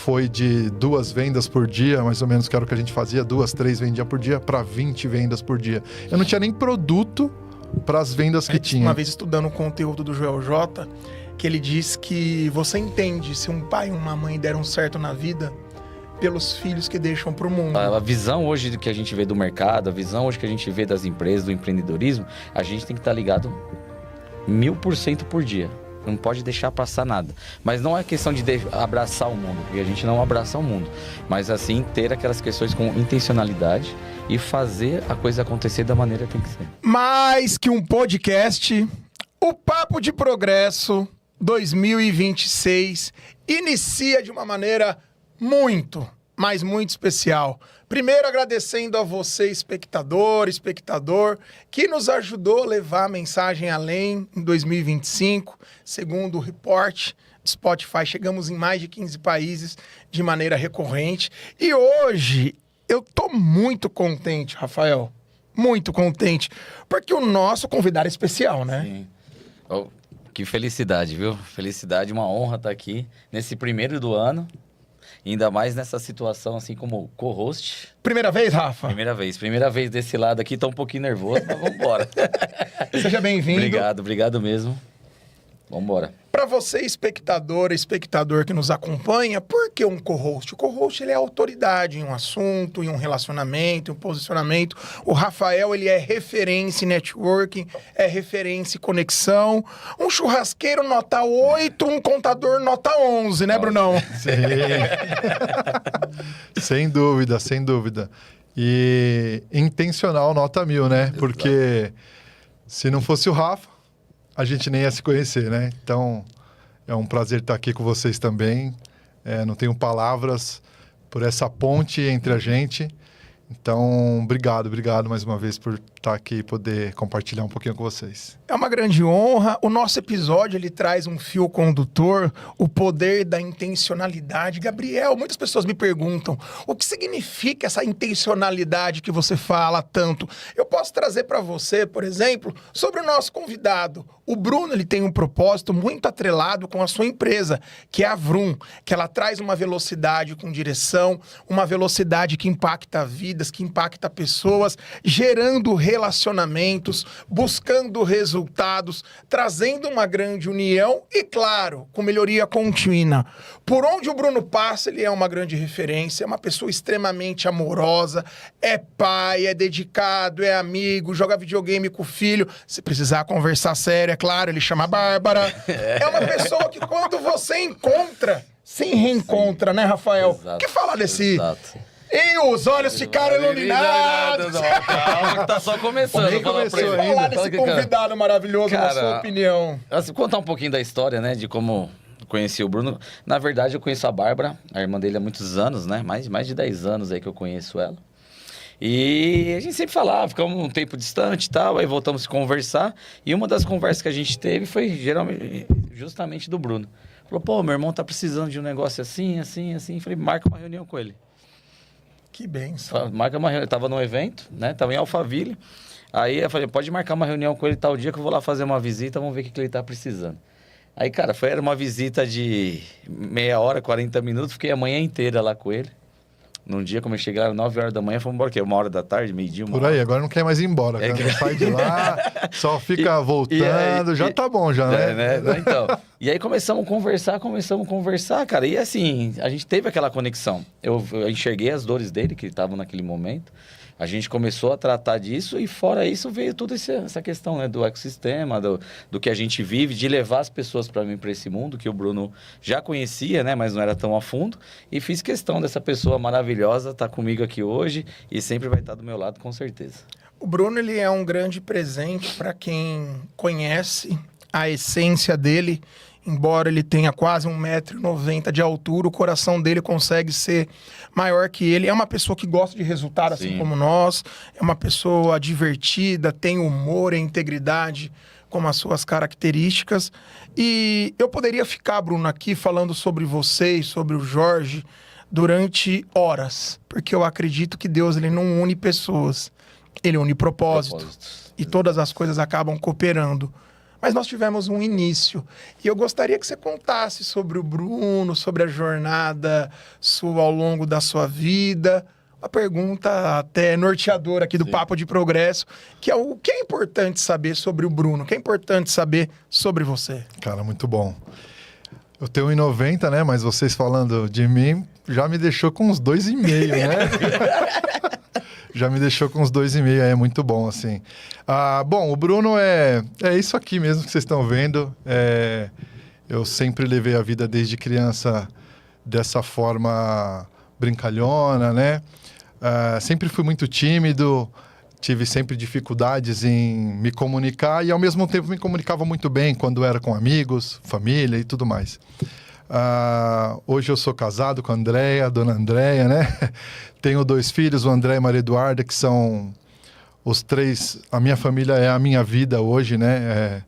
foi de 2 vendas por dia, mais ou menos, que era o que a gente fazia, 2, 3 vendia por dia, para 20 vendas por dia. Eu não tinha nem produto para as vendas que tinha. Uma vez estudando o conteúdo do Joel J, que ele diz que você entende se um pai e uma mãe deram certo na vida pelos filhos que deixam para o mundo. A visão hoje do que a gente vê do mercado, a visão hoje que a gente vê das empresas, do empreendedorismo, a gente tem que estar ligado 1000% por dia. Não pode deixar passar nada. Mas não é questão de abraçar o mundo, porque a gente não abraça o mundo. Mas assim, ter aquelas questões com intencionalidade e fazer a coisa acontecer da maneira que tem que ser. Mais que um podcast, o Papo de Progresso 2026 inicia de uma maneira muito, mas muito especial. Primeiro, agradecendo a você, espectador, que nos ajudou a levar a mensagem além em 2025. Segundo o report do Spotify, chegamos em mais de 15 países de maneira recorrente. E hoje, eu tô muito contente, Rafael. Muito contente. Porque o nosso convidado é especial, né? Sim. Oh, que felicidade, viu? Felicidade, uma honra estar aqui nesse primeiro do ano. Ainda mais nessa situação, assim, como co-host. Primeira vez, Rafa? Primeira vez desse lado aqui, tô um pouquinho nervoso, mas vamos embora. Seja bem-vindo. Obrigado mesmo. Vamos embora. Para você, espectador que nos acompanha, por que um co-host? O co-host, ele é autoridade em um assunto, em um relacionamento, em um posicionamento. O Rafael, ele é referência em networking, é referência em conexão. Um churrasqueiro nota 8, um contador nota 11, né, Brunão? Sim. Sem dúvida. E intencional nota 1000, né? Porque se não fosse o Rafa, a gente nem ia se conhecer, né? Então, é um prazer estar aqui com vocês também. Não tenho palavras por essa ponte entre a gente. Então, obrigado mais uma vez por estar aqui e poder compartilhar um pouquinho com vocês. É uma grande honra. O nosso episódio, ele traz um fio condutor, o poder da intencionalidade. Gabriel, muitas pessoas me perguntam, o que significa essa intencionalidade que você fala tanto? Eu posso trazer para você, por exemplo, sobre o nosso convidado. O Bruno, ele tem um propósito muito atrelado com a sua empresa, que é a Vroom, que ela traz uma velocidade com direção, uma velocidade que impacta vidas, que impacta pessoas, gerando relacionamentos, buscando resultados, trazendo uma grande união e, claro, com melhoria contínua. Por onde o Bruno passa, ele é uma grande referência, é uma pessoa extremamente amorosa, é pai, é dedicado, é amigo, joga videogame com o filho. Se precisar conversar sério, é claro, ele chama a Bárbara. É uma pessoa que quando você encontra, se reencontra, né, Rafael? Exato, O que falar desse... Exato. E os olhos ficaram iluminados. Calma, que tá só começando. Nem começou O que falar desse convidado maravilhoso, na sua opinião? Assim, contar um pouquinho da história, né? De como conheci o Bruno. Na verdade, eu conheço a Bárbara, a irmã dele há muitos anos, né? Mais de 10 anos aí que eu conheço ela. E a gente sempre falava, ficamos um tempo distante e tal, aí voltamos a se conversar. E uma das conversas que a gente teve foi justamente do Bruno. Falou, pô, meu irmão tá precisando de um negócio assim. Falei, marca uma reunião com ele. Que bênção. Marca uma reunião. Eu tava num evento, né? Tava em Alphaville. Aí eu falei, pode marcar uma reunião com ele tal dia que eu vou lá fazer uma visita, vamos ver o que ele tá precisando. Aí, cara, era uma visita de meia hora, 40 minutos, fiquei a manhã inteira lá com ele. Num dia, como eu cheguei lá, 9 horas da manhã, fomos embora, que é 1h da tarde, meio-dia, Por aí, agora não quer mais ir embora. Cara. Não sai de lá, só fica voltando, já tá bom já, né? Então, e aí começamos a conversar, cara. E assim, a gente teve aquela conexão. Eu enxerguei as dores dele, que estavam naquele momento. A gente começou a tratar disso e fora isso veio toda essa questão, né, do ecossistema, do que a gente vive, de levar as pessoas para esse mundo que o Bruno já conhecia, né, mas não era tão a fundo. E fiz questão dessa pessoa maravilhosa estar comigo aqui hoje e sempre vai estar do meu lado, com certeza. O Bruno, ele é um grande presente para quem conhece a essência dele. Embora ele tenha quase 1,90 m de altura, o coração dele consegue ser maior que ele. É uma pessoa que gosta de resultado, assim Sim. como nós. É uma pessoa divertida, tem humor e integridade como as suas características. E eu poderia ficar, Bruno, aqui falando sobre você e sobre o Jorge durante horas. Porque eu acredito que Deus, ele não une pessoas. Ele une propósitos. E todas as coisas acabam cooperando. mas nós tivemos um início. E eu gostaria que você contasse sobre o Bruno, sobre a jornada sua ao longo da sua vida. Uma pergunta até norteadora aqui do Papo de Progresso, que é o que é importante saber sobre o Bruno, o que é importante saber sobre você. Cara, muito bom. Eu tenho 1,90, né? Mas vocês falando de mim, já me deixou com uns 2,5, né? Já me deixou com uns 2,5, é muito bom, assim. Bom, o Bruno é isso aqui mesmo que vocês estão vendo. Eu sempre levei a vida desde criança dessa forma brincalhona, né? Sempre fui muito tímido, tive sempre dificuldades em me comunicar e, ao mesmo tempo, me comunicava muito bem quando era com amigos, família e tudo mais. Hoje eu sou casado com a Andréia, dona Andréia, né? Tenho 2 filhos, o André e a Maria Eduarda, que são os 3... A minha família é a minha vida hoje, né?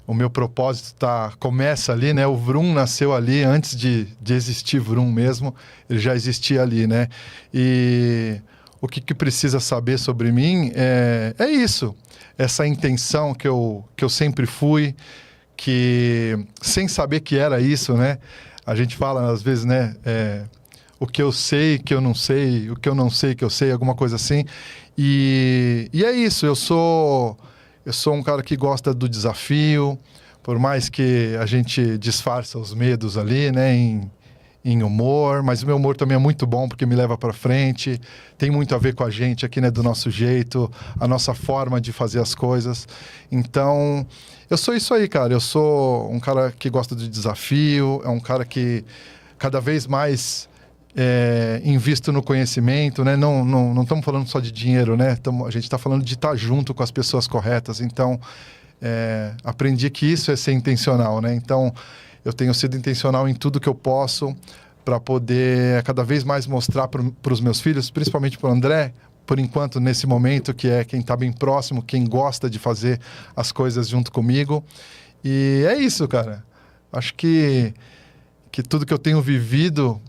O meu propósito começa ali, né? O Vroom nasceu ali antes de existir Vroom mesmo. Ele já existia ali, né? E o que precisa saber sobre mim é isso. Essa intenção que eu sempre fui, que sem saber que era isso, né? A gente fala às vezes, né? O que eu sei que eu não sei, o que eu não sei que eu sei, alguma coisa assim. E é isso, eu sou um cara que gosta do desafio, por mais que a gente disfarça os medos ali, né, em humor, mas o meu humor também é muito bom porque me leva para frente, tem muito a ver com a gente aqui, né, do nosso jeito, a nossa forma de fazer as coisas. Então, eu sou isso aí, cara, eu sou um cara que gosta do desafio, é um cara que cada vez mais invisto no conhecimento, né? Não estamos falando só de dinheiro, né? A gente está falando de estar junto com as pessoas corretas. Então, aprendi que isso é ser intencional, né? Então, eu tenho sido intencional em tudo que eu posso para poder cada vez mais mostrar para os meus filhos, principalmente para o André, por enquanto, nesse momento, que é quem está bem próximo, quem gosta de fazer as coisas junto comigo. E é isso, cara. Acho que tudo que eu tenho vivido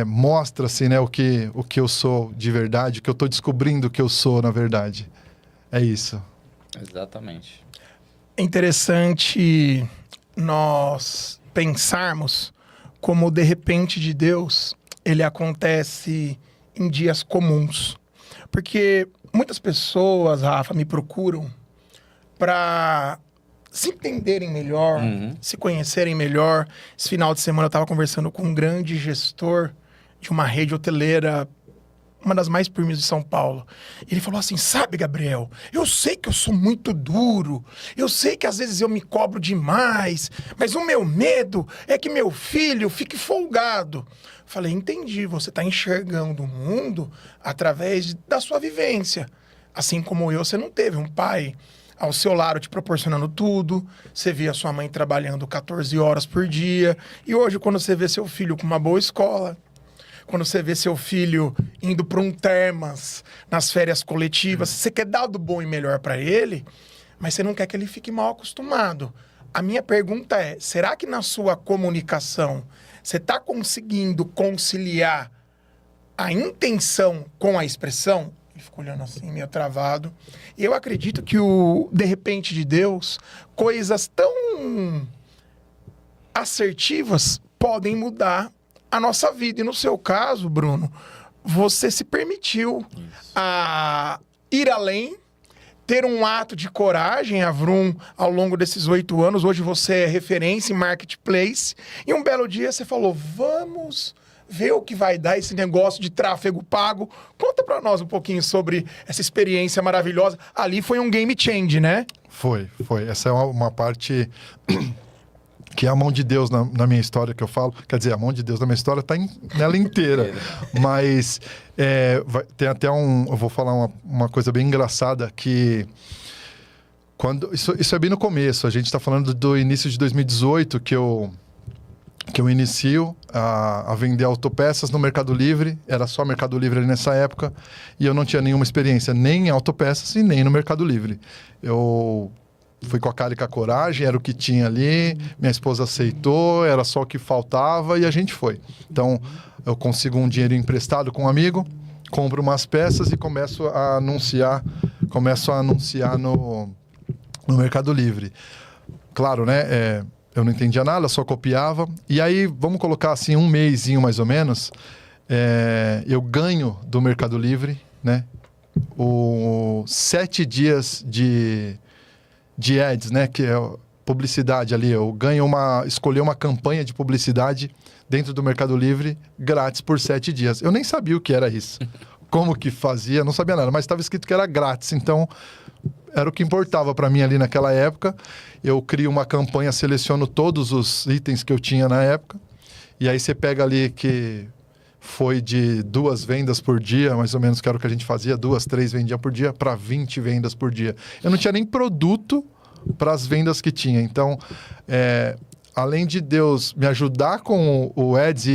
mostra assim, né, o que eu sou de verdade, o que eu estou descobrindo que eu sou, na verdade. É isso. Exatamente. É interessante nós pensarmos como o de repente de Deus, ele acontece em dias comuns. Porque muitas pessoas, Rafa, me procuram para se entenderem melhor, se conhecerem melhor. Esse final de semana eu estava conversando com um grande gestor de uma rede hoteleira, uma das mais firmes de São Paulo. E ele falou assim, sabe, Gabriel, eu sei que eu sou muito duro, eu sei que às vezes eu me cobro demais, mas o meu medo é que meu filho fique folgado. Falei, entendi, você está enxergando o mundo através da sua vivência. Assim como eu, você não teve um pai ao seu lado te proporcionando tudo, você via sua mãe trabalhando 14 horas por dia, e hoje quando você vê seu filho com uma boa escola, quando você vê seu filho indo para um Termas, nas férias coletivas, você quer dar do bom e melhor para ele, mas você não quer que ele fique mal acostumado. A minha pergunta é, será que na sua comunicação você está conseguindo conciliar a intenção com a expressão? Ele ficou olhando assim, meio travado. E eu acredito que de repente de Deus, coisas tão assertivas podem mudar a nossa vida. E no seu caso, Bruno, você se permitiu a ir além, ter um ato de coragem, a Vroom, ao longo desses 8 anos. Hoje você é referência em marketplace. E um belo dia você falou, vamos ver o que vai dar esse negócio de tráfego pago. Conta pra nós um pouquinho sobre essa experiência maravilhosa. Ali foi um game change, né? Foi. Essa é uma parte que é a mão de Deus na minha história que eu falo. Quer dizer, a mão de Deus na minha história tá nela inteira. Mas tem até eu vou falar uma coisa bem engraçada que... Isso é bem no começo. A gente está falando do início de 2018 que eu inicio a vender autopeças no Mercado Livre. Era só Mercado Livre ali nessa época. E eu não tinha nenhuma experiência nem em autopeças e nem no Mercado Livre. Eu fui com a cara e com a coragem, era o que tinha ali. Minha esposa aceitou, era só o que faltava e a gente foi. Então, eu consigo um dinheiro emprestado com um amigo, compro umas peças e começo a anunciar no Mercado Livre. Claro, né? Eu não entendia nada, só copiava. E aí, vamos colocar assim, um mesinho mais ou menos, eu ganho do Mercado Livre, né? 7 dias de ads, né? Que é publicidade ali. Eu ganho escolher uma campanha de publicidade dentro do Mercado Livre grátis por 7 dias. Eu nem sabia o que era isso. Como que fazia, não sabia nada, mas estava escrito que era grátis, então era o que importava para mim ali naquela época. Eu crio uma campanha, seleciono todos os itens que eu tinha na época, e aí você pega ali que foi de 2 vendas por dia, mais ou menos, que era o que a gente fazia, 2, 3 vendia por dia, para 20 vendas por dia. Eu não tinha nem produto para as vendas que tinha, então... além de Deus me ajudar com o Ads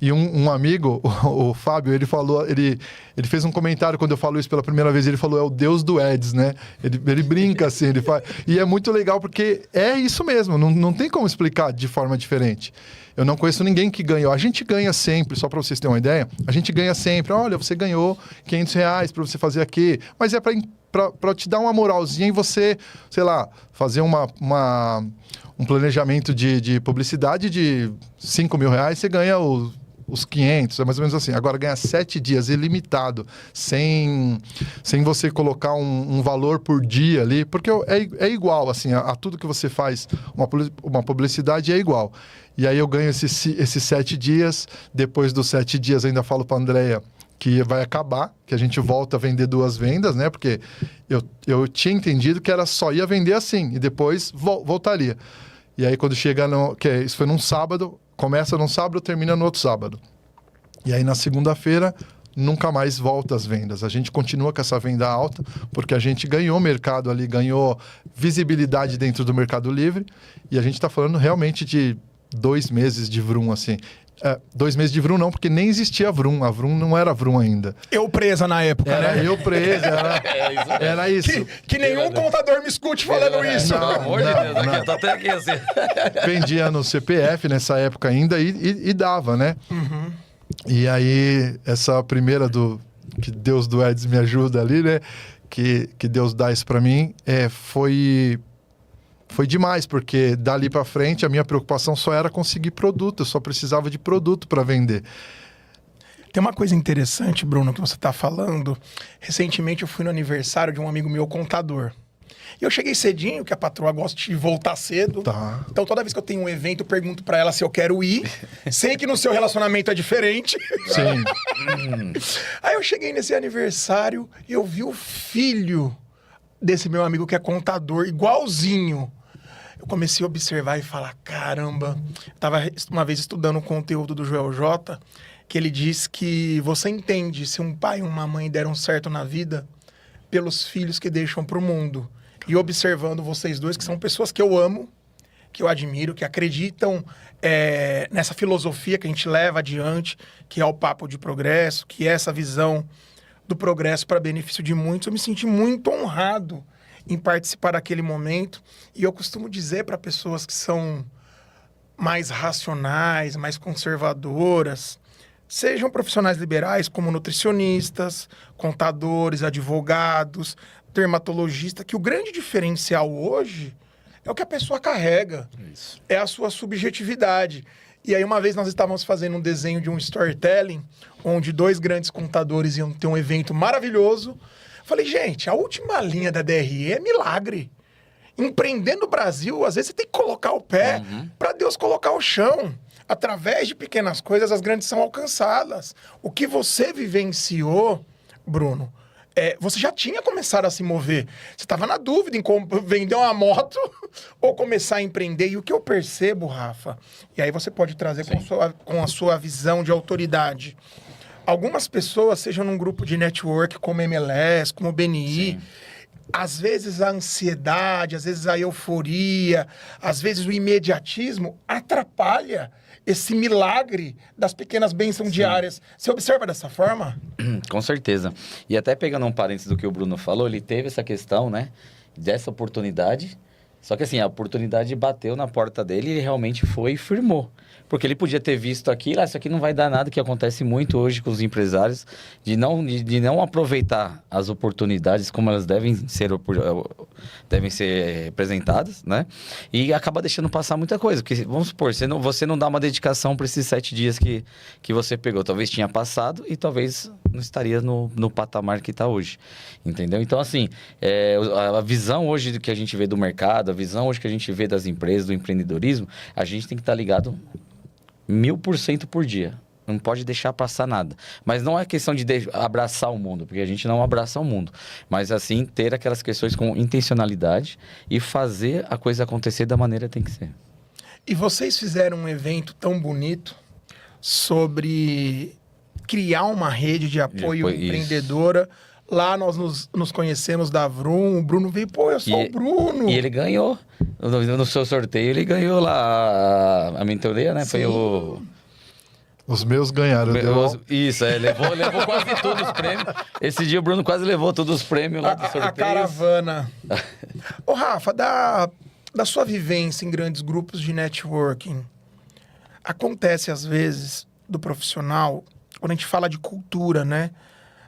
e um amigo, o Fábio, ele falou, ele fez um comentário quando eu falo isso pela primeira vez, ele falou, é o Deus do Ads, né? Ele brinca assim, ele faz, e é muito legal porque é isso mesmo, não tem como explicar de forma diferente. Eu não conheço ninguém que ganhou. A gente ganha sempre, só para vocês terem uma ideia, a gente ganha sempre. Olha, você ganhou R$500 para você fazer aqui, mas é para te dar uma moralzinha e você, sei lá, fazer um planejamento de publicidade de R$5.000, você ganha os 500, é mais ou menos assim. Agora, ganhar 7 dias ilimitado, sem você colocar um valor por dia ali, porque é igual, assim, a tudo que você faz, uma publicidade é igual. E aí eu ganho esses 7 dias, depois dos 7 dias ainda falo para a Andrea que vai acabar, que a gente volta a vender 2 vendas, né? Porque eu tinha entendido que só ia vender assim, e depois voltaria. E aí quando chega isso foi num sábado, começa num sábado, termina no outro sábado. E aí na segunda-feira, nunca mais volta as vendas. A gente continua com essa venda alta, porque a gente ganhou mercado ali, ganhou visibilidade dentro do Mercado Livre, e a gente está falando realmente de 2 meses de Vroom, assim. 2 meses de Vroom não, porque nem existia Vroom. A Vroom não era Vroom ainda. Eu presa na época, era né? Eu presa, era isso. Que nenhum contador me escute falando isso. Pelo amor de Deus, aqui, eu tô até aqui assim. Vendia no CPF nessa época ainda e dava, né? Uhum. E aí, essa primeira que Deus do Ads me ajuda ali, né? Que Deus dá isso pra mim, foi demais, porque dali para frente a minha preocupação só era conseguir produto, eu só precisava de produto para vender. Tem uma coisa interessante, Bruno, que você está falando. Recentemente eu fui no aniversário de um amigo meu, contador. E eu cheguei cedinho, que a patroa gosta de voltar cedo. Tá. Então toda vez que eu tenho um evento, eu pergunto para ela se eu quero ir. Sei que no seu relacionamento é diferente. Sim. Aí eu cheguei nesse aniversário e eu vi o filho desse meu amigo que é contador, igualzinho. Eu comecei a observar e falar, caramba... Eu estava uma vez estudando o conteúdo do Joel J, que ele diz que você entende se um pai e uma mãe deram certo na vida pelos filhos que deixam para o mundo. E observando vocês dois, que são pessoas que eu amo, que eu admiro, que acreditam nessa filosofia que a gente leva adiante, que é o papo de progresso, que é essa visão do progresso para benefício de muitos. Eu me senti muito honrado em participar daquele momento. E eu costumo dizer para pessoas que são mais racionais, mais conservadoras, sejam profissionais liberais como nutricionistas, contadores, advogados, dermatologistas, que o grande diferencial hoje é o que a pessoa carrega. Isso. É a sua subjetividade. E aí uma vez nós estávamos fazendo um desenho de um storytelling, onde 2 grandes contadores iam ter um evento maravilhoso. Falei, gente, a última linha da DRE é milagre. Empreender no Brasil, às vezes você tem que colocar o pé para Deus colocar o chão. Através de pequenas coisas, as grandes são alcançadas. O que você vivenciou, Bruno, você já tinha começado a se mover. Você estava na dúvida em vender uma moto ou começar a empreender. E o que eu percebo, Rafa, e aí você pode trazer com a sua visão de autoridade. Algumas pessoas, sejam num grupo de network como MLS, como BNI, sim, às vezes a ansiedade, às vezes a euforia, às vezes o imediatismo atrapalha esse milagre das pequenas bênçãos, sim, diárias. Você observa dessa forma? Com certeza. E até pegando um parênteses do que o Bruno falou, ele teve essa questão, né, dessa oportunidade, Só que assim, a oportunidade bateu na porta dele e ele realmente foi e firmou. Porque ele podia ter visto aquilo, isso aqui não vai dar nada, que acontece muito hoje com os empresários, de não aproveitar as oportunidades como elas devem ser representadas, né? E acaba deixando passar muita coisa. Porque, vamos supor, você não dá uma dedicação para esses 7 dias que você pegou. Talvez tinha passado e talvez não estaria no patamar que está hoje. Entendeu? Então, assim, a visão hoje que a gente vê do mercado, a visão hoje que a gente vê das empresas, do empreendedorismo, a gente tem que estar ligado 1000% por dia. Não pode deixar passar nada. Mas não é questão de abraçar o mundo, porque a gente não abraça o mundo. Mas, assim, ter aquelas questões com intencionalidade e fazer a coisa acontecer da maneira que tem que ser. E vocês fizeram um evento tão bonito sobre criar uma rede de apoio empreendedora. Lá nós nos conhecemos da Vroom, o Bruno veio, pô, eu sou o Bruno. E ele ganhou. No seu sorteio, ele ganhou lá a mentoria, né? Sim. Foi Os meus ganharam. Isso, levou quase todos os prêmios. Esse dia o Bruno quase levou todos os prêmios lá do sorteio. A caravana. Ô, Rafa, da sua vivência em grandes grupos de networking, acontece às vezes do profissional, quando a gente fala de cultura, né?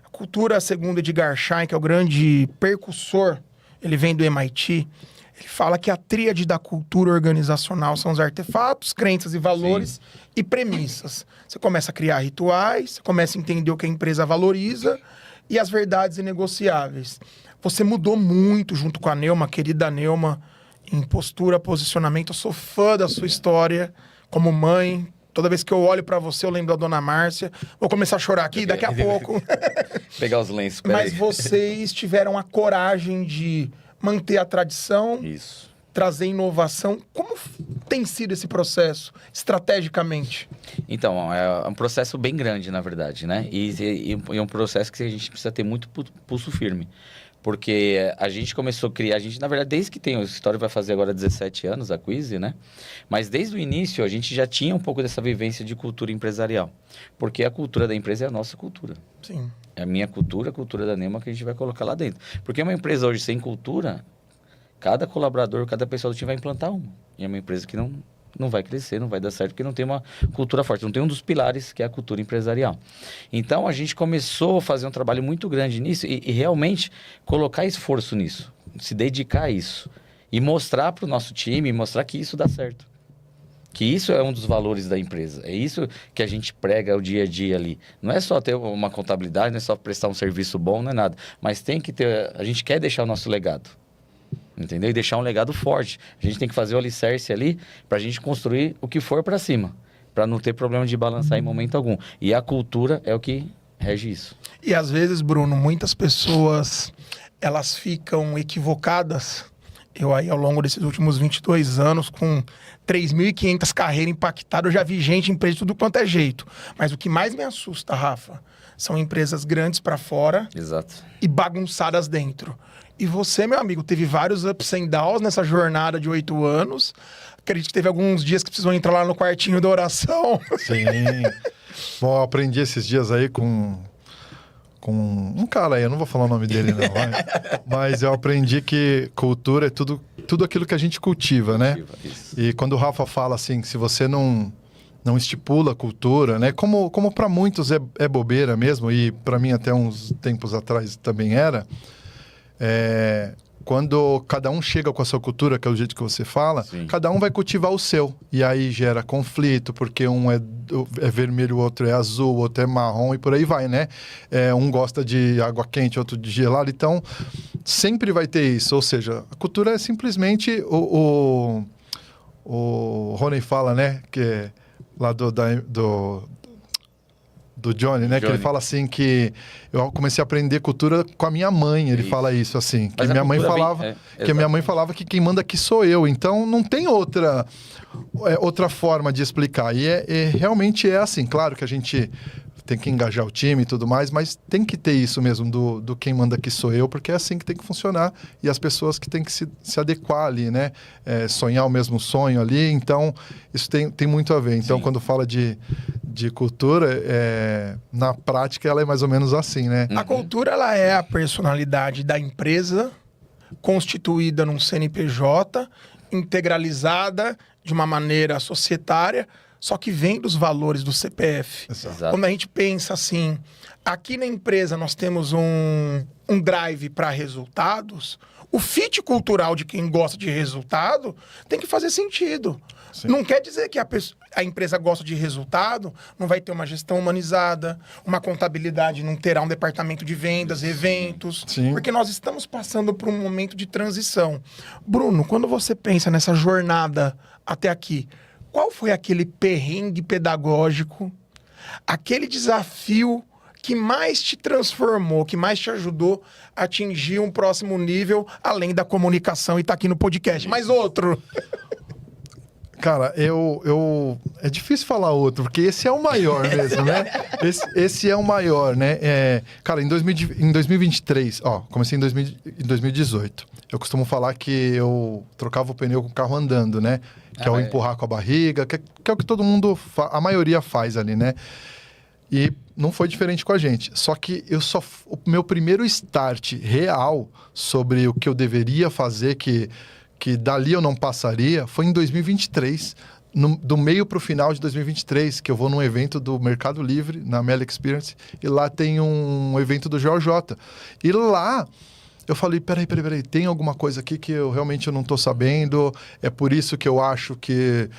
A cultura, segundo Edgar Schein, que é o grande percussor, ele vem do MIT, ele fala que a tríade da cultura organizacional são os artefatos, crenças e valores e premissas. Você começa a criar rituais, você começa a entender o que a empresa valoriza e as verdades inegociáveis. Você mudou muito junto com a Neuma, querida Neuma, em postura, posicionamento. Eu sou fã da sua história como mãe. Toda vez que eu olho pra você, eu lembro da Dona Márcia. Vou começar a chorar aqui daqui a pouco. Pegar os lenços. Mas vocês tiveram a coragem de manter a tradição, trazer inovação. Como tem sido esse processo, estrategicamente? Então, é um processo bem grande, na verdade, né? E é um processo que a gente precisa ter muito pulso firme. Porque a gente começou a criar, na verdade, desde que tem, o escritório vai fazer agora 17 anos, a Quizy, né? Mas desde o início a gente já tinha um pouco dessa vivência de cultura empresarial. Porque a cultura da empresa é a nossa cultura. Sim. É a minha cultura, a cultura da Neuma que a gente vai colocar lá dentro. Porque uma empresa hoje sem cultura, cada colaborador, cada pessoa do time vai implantar uma. E é uma empresa que não vai crescer, não vai dar certo, porque não tem uma cultura forte, não tem um dos pilares, que é a cultura empresarial. Então, a gente começou a fazer um trabalho muito grande nisso e realmente colocar esforço nisso, se dedicar a isso. E mostrar para o nosso time, mostrar que isso dá certo. Que isso é um dos valores da empresa. É isso que a gente prega o dia a dia ali. Não é só ter uma contabilidade, não é só prestar um serviço bom, não é nada. Mas tem que ter... A gente quer deixar o nosso legado. Entendeu? E deixar um legado forte. A gente tem que fazer o alicerce ali para a gente construir o que for para cima. Para não ter problema de balançar em momento algum. E a cultura é o que rege isso. E às vezes, Bruno, muitas pessoas, elas ficam equivocadas. Eu aí, ao longo desses últimos 22 anos, com 3.500 carreiras impactadas, eu já vi gente em empresa de tudo quanto é jeito. Mas o que mais me assusta, Rafa, são empresas grandes para fora. Exato. E bagunçadas dentro. E você, meu amigo, teve vários ups and downs nessa jornada de 8 anos. Acredito que teve alguns dias que precisou entrar lá no quartinho da oração. Sim. Bom, eu aprendi esses dias aí com um cara aí, eu não vou falar o nome dele não, mas eu aprendi que cultura é tudo aquilo que a gente cultiva, né? Isso. E quando o Rafa fala assim, se você não estipula a cultura, né? Como para muitos é bobeira mesmo, e para mim até uns tempos atrás também era, quando cada um chega com a sua cultura, que é o jeito que você fala, Sim. cada um vai cultivar o seu. E aí gera conflito, porque um é vermelho, o outro é azul, o outro é marrom e por aí vai, né? Um gosta de água quente, outro de gelado. Então, sempre vai ter isso. Ou seja, a cultura é simplesmente o Rony fala, né? Que é lá do Johnny, né? Que ele fala assim que eu comecei a aprender cultura com a minha mãe. Ele fala isso assim, que minha mãe falava, que minha mãe falava que quem manda aqui sou eu. Então não tem outra forma de explicar. E realmente é assim. Claro que a gente tem que engajar o time e tudo mais, mas tem que ter isso mesmo do quem manda aqui sou eu, porque é assim que tem que funcionar e as pessoas que têm que se adequar ali, né? Sonhar o mesmo sonho ali. Então isso tem muito a ver. Então Sim. Quando fala de cultura, na prática ela é mais ou menos assim, né? A cultura, ela é a personalidade da empresa constituída num CNPJ, integralizada de uma maneira societária, só que vem dos valores do CPF. Exato. Quando a gente pensa assim, aqui na empresa nós temos um drive para resultados, o fit cultural de quem gosta de resultado tem que fazer sentido. Sim. Não quer dizer que a empresa gosta de resultado, não vai ter uma gestão humanizada, uma contabilidade, não terá um departamento de vendas, eventos, Sim. porque nós estamos passando por um momento de transição. Bruno, quando você pensa nessa jornada até aqui, qual foi aquele perrengue pedagógico, aquele desafio que mais te transformou, que mais te ajudou a atingir um próximo nível, além da comunicação e tá aqui no podcast? Mais outro. Cara, é difícil falar outro, porque esse é o maior mesmo, né? Esse é o maior, né? Cara, em 2023, comecei em 2018. Eu costumo falar que eu trocava o pneu com o carro andando, né? Que é o empurrar com a barriga, que é o que todo mundo, a maioria faz ali, né? E não foi diferente com a gente. Só que o meu primeiro start real sobre o que eu deveria fazer, que dali eu não passaria, foi em 2023, do meio para o final de 2023, que eu vou num evento do Mercado Livre, na Meli Experience, e lá tem um evento do GeoJ. E lá eu falei, peraí, tem alguma coisa aqui que eu realmente não estou sabendo, é por isso que eu acho que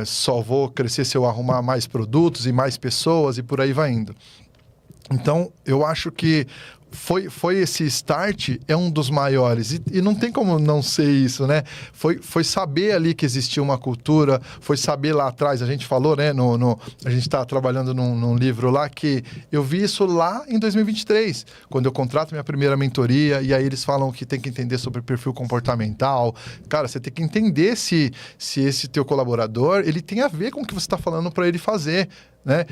só vou crescer se eu arrumar mais produtos e mais pessoas e por aí vai indo. Então, eu acho que foi esse start, é um dos maiores. E não tem como não ser isso, né? Foi saber ali que existia uma cultura, foi saber lá atrás, a gente falou, né? A gente está trabalhando num livro lá que eu vi isso lá em 2023, quando eu contrato minha primeira mentoria, e aí eles falam que tem que entender sobre perfil comportamental. Cara, você tem que entender se esse teu colaborador, ele tem a ver com o que você está falando para ele fazer, né?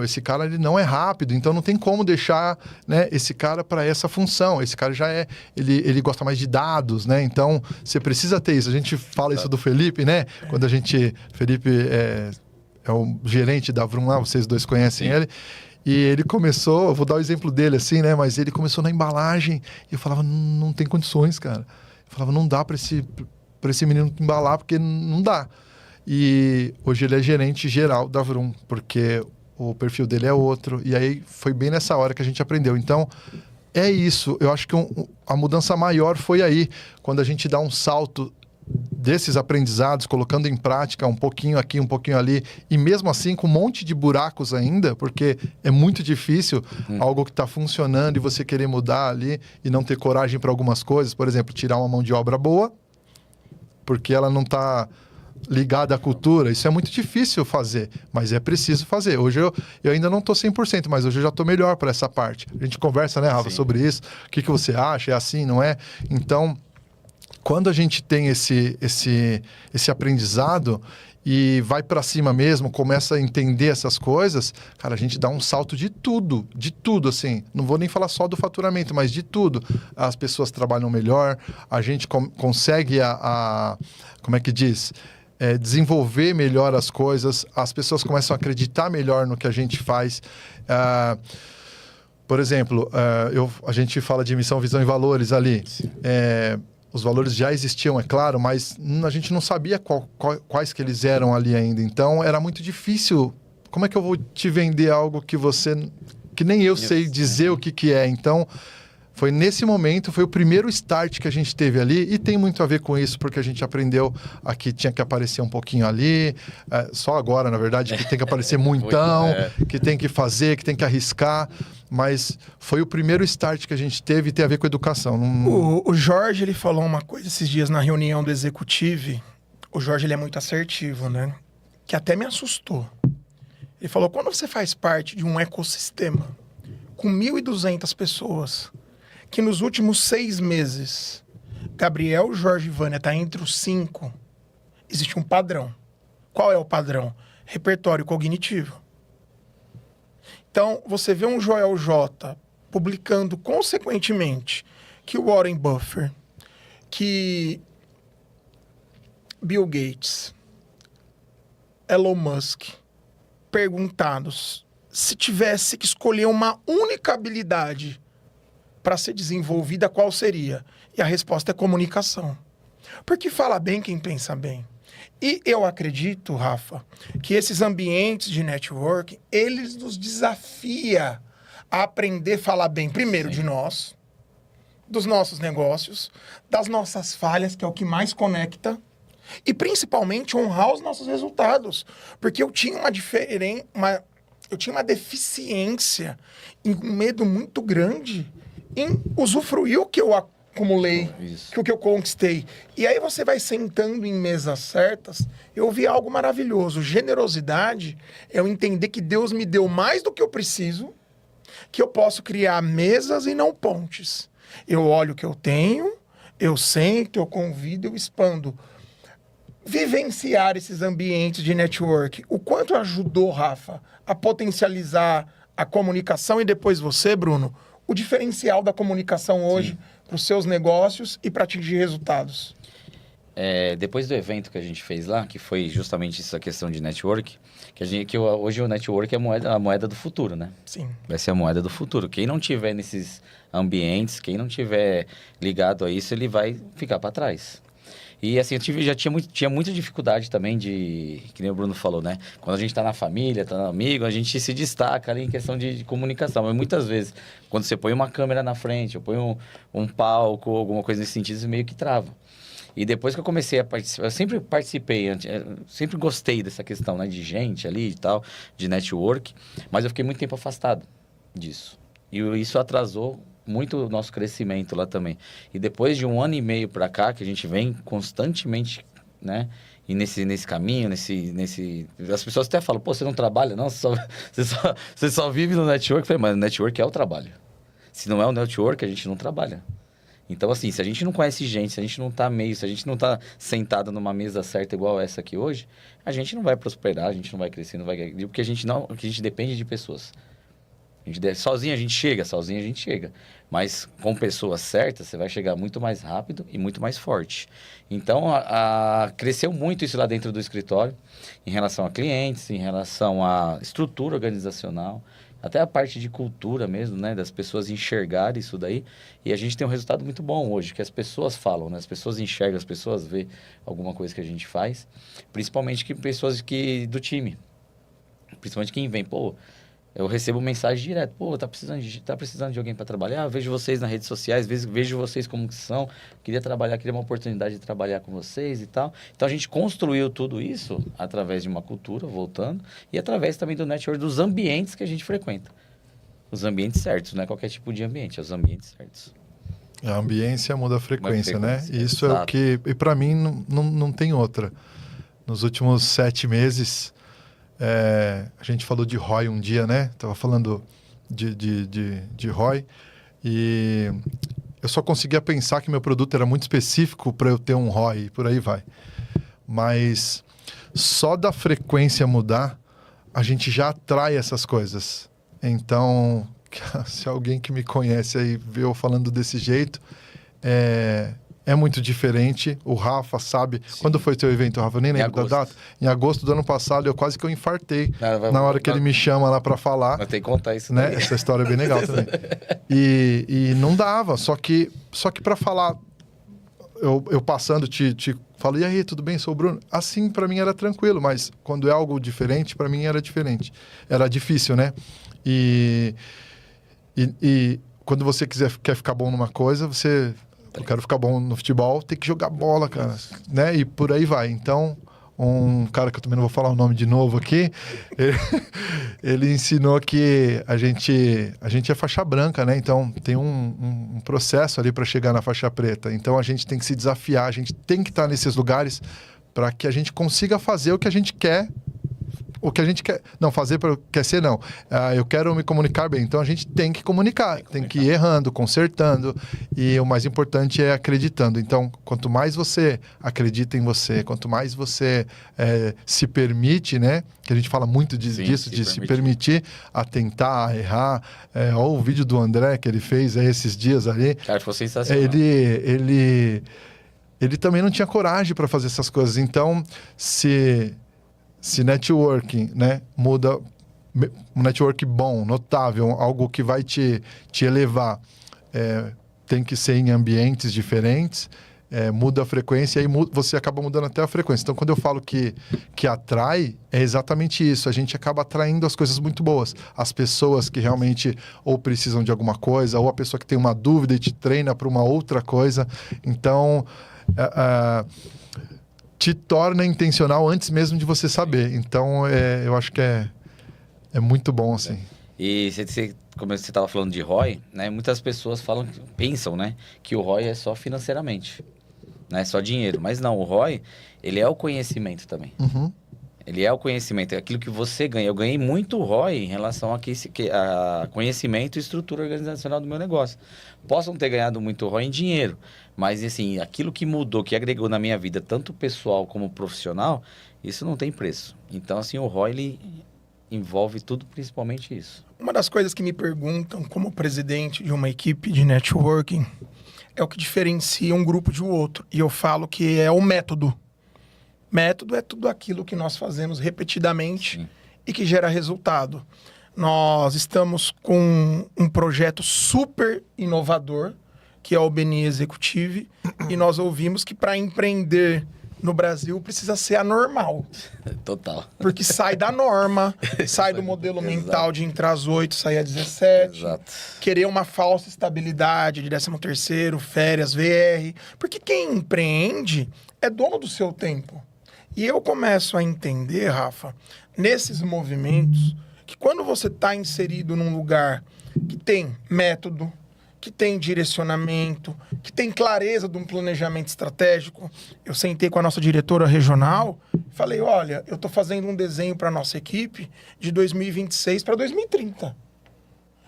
Esse cara ele não é rápido, então não tem como deixar, né, esse cara para essa função. Esse cara já ele gosta mais de dados, né? Então você precisa ter isso. A gente fala isso do Felipe, né? Quando Felipe é o gerente da Vroom lá, vocês dois conhecem ele. E ele começou, eu vou dar o exemplo dele assim, né? Mas ele começou na embalagem e eu falava, não tem condições, cara. Eu falava, não dá para esse menino embalar, porque não dá. E hoje ele é gerente geral da Vroom, porque o perfil dele é outro. E aí foi bem nessa hora que a gente aprendeu. Então, é isso. Eu acho que a mudança maior foi aí, quando a gente dá um salto desses aprendizados, colocando em prática um pouquinho aqui, um pouquinho ali, e mesmo assim com um monte de buracos ainda, porque é muito difícil algo que está funcionando e você querer mudar ali e não ter coragem para algumas coisas. Por exemplo, tirar uma mão de obra boa, porque ela não está ligada à cultura. Isso é muito difícil fazer, mas é preciso fazer. Hoje eu ainda não estou 100%, mas hoje eu já estou melhor para essa parte. A gente conversa, né, Rafa, sobre isso. O que você acha? É assim, não é? Então, quando a gente tem esse aprendizado e vai para cima mesmo, começa a entender essas coisas, cara, a gente dá um salto de tudo, assim. Não vou nem falar só do faturamento, mas de tudo. As pessoas trabalham melhor, a gente consegue como é que diz? Desenvolver melhor as coisas, as pessoas começam a acreditar melhor no que a gente faz. Por exemplo, a gente fala de missão, visão e valores ali. Os valores já existiam, é claro, mas a gente não sabia quais que eles eram ali ainda. Então, era muito difícil. Como é que eu vou te vender algo que nem eu sei dizer o que é? Então, foi nesse momento, foi o primeiro start que a gente teve ali, e tem muito a ver com isso, porque a gente aprendeu que tinha que aparecer um pouquinho ali, só agora, na verdade, que tem que aparecer muitão, que tem que fazer, que tem que arriscar, mas foi o primeiro start que a gente teve e tem a ver com educação. O Jorge, ele falou uma coisa esses dias na reunião do executivo. O Jorge, ele é muito assertivo, né? Que até me assustou. Ele falou, quando você faz parte de um ecossistema com 1.200 pessoas, que nos últimos 6 meses, Gabriel, Jorge e Vânia está entre os 5, existe um padrão. Qual é o padrão? Repertório cognitivo. Então, você vê um Joel J publicando consequentemente que o Warren Buffett, que Bill Gates, Elon Musk, perguntados se tivesse que escolher uma única habilidade para ser desenvolvida, qual seria? E a resposta é comunicação. Porque fala bem quem pensa bem. E eu acredito, Rafa, que esses ambientes de network, eles nos desafia a aprender a falar bem, primeiro, de nós, dos nossos negócios, das nossas falhas, que é o que mais conecta, e principalmente honrar os nossos resultados. Porque eu tinha uma deficiência e um medo muito grande em usufruir o que eu acumulei, o que eu conquistei. E aí você vai sentando em mesas certas. Eu vi algo maravilhoso. Generosidade é eu entender que Deus me deu mais do que eu preciso, que eu posso criar mesas e não pontes. Eu olho o que eu tenho, eu sento, eu convido, eu expando. Vivenciar esses ambientes de network, o quanto ajudou, Rafa, a potencializar a comunicação, e depois você, Bruno, o diferencial da comunicação hoje para os seus negócios e para atingir resultados? Depois do evento que a gente fez lá, que foi justamente essa questão de network, hoje o network é a moeda do futuro, né? Sim. Vai ser a moeda do futuro. Quem não tiver nesses ambientes, quem não tiver ligado a isso, ele vai ficar para trás. E assim, eu tinha muita dificuldade também que nem o Bruno falou, né? Quando a gente tá na família, tá no amigo, a gente se destaca ali em questão de comunicação. Mas muitas vezes, quando você põe uma câmera na frente, ou põe um palco, alguma coisa nesse sentido, isso meio que trava. E depois que eu comecei a participar, eu sempre participei, sempre gostei dessa questão, né? De gente ali e tal, de network, mas eu fiquei muito tempo afastado disso. E isso atrasou muito o nosso crescimento lá também. E depois de 1 ano e meio para cá, que a gente vem constantemente, né? E nesse caminho, as pessoas até falam, pô, você não trabalha? Não, você só vive no network. Eu falei, mas o network é o trabalho. Se não é o network, a gente não trabalha. Então, assim, se a gente não conhece gente, se a gente não tá se a gente não tá sentado numa mesa certa igual essa aqui hoje, a gente não vai prosperar, a gente não vai crescer, porque a gente depende de pessoas. Sozinho a gente chega. Mas com pessoas certas, você vai chegar muito mais rápido e muito mais forte. Então, cresceu muito isso lá dentro do escritório, em relação a clientes, em relação à estrutura organizacional, até a parte de cultura mesmo, né? Das pessoas enxergarem isso daí. E a gente tem um resultado muito bom hoje, que as pessoas falam, né? As pessoas enxergam, as pessoas vêem alguma coisa que a gente faz. Principalmente pessoas do time. Principalmente quem vem, pô... Eu recebo mensagem direto, pô, tá precisando de alguém para trabalhar? Eu vejo vocês nas redes sociais, vejo vocês como que são, queria uma oportunidade de trabalhar com vocês e tal. Então, a gente construiu tudo isso através de uma cultura, voltando, e através também do network, dos ambientes que a gente frequenta. Os ambientes certos, não é qualquer tipo de ambiente, é os ambientes certos. A ambiência muda a frequência, né? Isso exato. É o que... E para mim, não tem outra. Nos últimos 7 meses... a gente falou de ROI um dia, né? Tava falando de ROI e eu só conseguia pensar que meu produto era muito específico para eu ter um ROI e por aí vai. Mas só da frequência mudar, a gente já atrai essas coisas. Então, se alguém que me conhece aí vê eu falando desse jeito, é muito diferente. O Rafa sabe... Sim. Quando foi o teu evento, Rafa? Eu nem lembro da data. Em agosto do ano passado, eu quase que eu infartei. Na hora que ele me chama lá para falar. Mas tem que contar isso, né? Essa história é bem legal também. E não dava. Só que para falar... Eu passando, te falo, e aí, tudo bem? Sou o Bruno. Assim, para mim, era tranquilo. Mas quando é algo diferente, para mim era diferente. Era difícil, né? E quando você quer ficar bom numa coisa, você... Eu quero ficar bom no futebol, tem que jogar bola, cara, né? E por aí vai. Então, um cara que eu também não vou falar o nome de novo aqui, ele ensinou que a gente é faixa branca, né? Então, tem um processo ali para chegar na faixa preta. Então, a gente tem que se desafiar, a gente tem que estar nesses lugares para que a gente consiga fazer o que a gente quer. O que a gente quer... Não, fazer quer ser, não. Eu quero me comunicar bem. Então, a gente tem que comunicar. Tem que ir errando, consertando. E o mais importante é acreditando. Então, quanto mais você acredita em você, quanto mais você se permite, né? Que a gente fala muito disso, de se permitir a tentar, a errar. Olha o vídeo do André que ele fez esses dias ali. Cara, foi sensacional. Ele também não tinha coragem para fazer essas coisas. Então, se networking, né, muda, um network bom, notável, algo que vai te elevar, tem que ser em ambientes diferentes, muda a frequência e aí você acaba mudando até a frequência. Então, quando eu falo que atrai, é exatamente isso. A gente acaba atraindo as coisas muito boas. As pessoas que realmente ou precisam de alguma coisa, ou a pessoa que tem uma dúvida e te treina para uma outra coisa. Então, te torna intencional antes mesmo de você saber. Então, eu acho que é muito bom, assim. E como você estava falando de ROI, né? Muitas pessoas pensam, né, que o ROI é só financeiramente, né? Só dinheiro. Mas não, o ROI, ele é o conhecimento também. Uhum. Ele é o conhecimento, é aquilo que você ganha. Eu ganhei muito ROI em relação a conhecimento e estrutura organizacional do meu negócio. Posso não ter ganhado muito ROI em dinheiro, mas assim, aquilo que mudou, que agregou na minha vida, tanto pessoal como profissional, isso não tem preço. Então, assim, o ROI, ele envolve tudo, principalmente isso. Uma das coisas que me perguntam como presidente de uma equipe de networking é o que diferencia um grupo de outro. E eu falo que é o método. Método é tudo aquilo que nós fazemos repetidamente Sim. e que gera resultado. Nós estamos com um projeto super inovador, que é o BNI Executive, e nós ouvimos que para empreender no Brasil precisa ser anormal. Total. Porque sai da norma, sai do modelo mental de entrar às 8, sair às 17. Exato. Querer uma falsa estabilidade de 13º, férias, VR. Porque quem empreende é dono do seu tempo. E eu começo a entender, Rafa, nesses movimentos, que quando você está inserido num lugar que tem método, que tem direcionamento, que tem clareza de um planejamento estratégico. Eu sentei com a nossa diretora regional e falei, olha, eu estou fazendo um desenho para a nossa equipe de 2026 para 2030.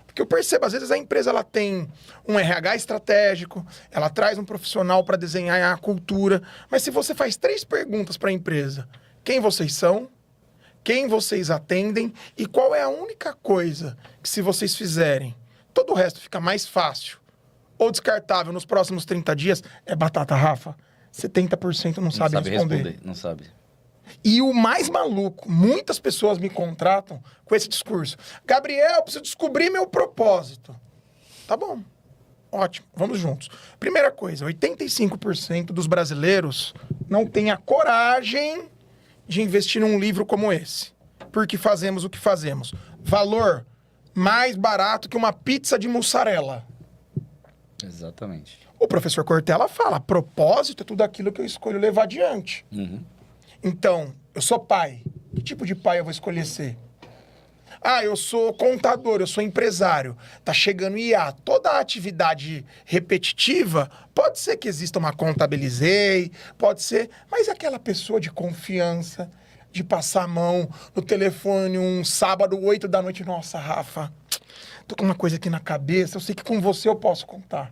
Porque eu percebo, às vezes a empresa ela tem um RH estratégico, ela traz um profissional para desenhar a cultura, mas se você faz 3 perguntas para a empresa, quem vocês são, quem vocês atendem e qual é a única coisa que se vocês fizerem, todo o resto fica mais fácil ou descartável nos próximos 30 dias, é batata, Rafa. 70% não sabe responder. Não sabe. E o mais maluco, muitas pessoas me contratam com esse discurso. Gabriel, eu preciso descobrir meu propósito. Tá bom, ótimo, vamos juntos. Primeira coisa, 85% dos brasileiros não têm a coragem de investir num livro como esse. Porque fazemos o que fazemos. Valor mais barato que uma pizza de mussarela. Exatamente. O professor Cortella fala, propósito é tudo aquilo que eu escolho levar adiante. Uhum. Então, eu sou pai. Que tipo de pai eu vou escolher ser? Ah, eu sou contador, eu sou empresário. Tá chegando IA. Toda a atividade repetitiva, pode ser que exista uma contabilizei, pode ser, mas aquela pessoa de confiança, de passar a mão no telefone um sábado, 8 da noite. Nossa, Rafa, tô com uma coisa aqui na cabeça, eu sei que com você eu posso contar.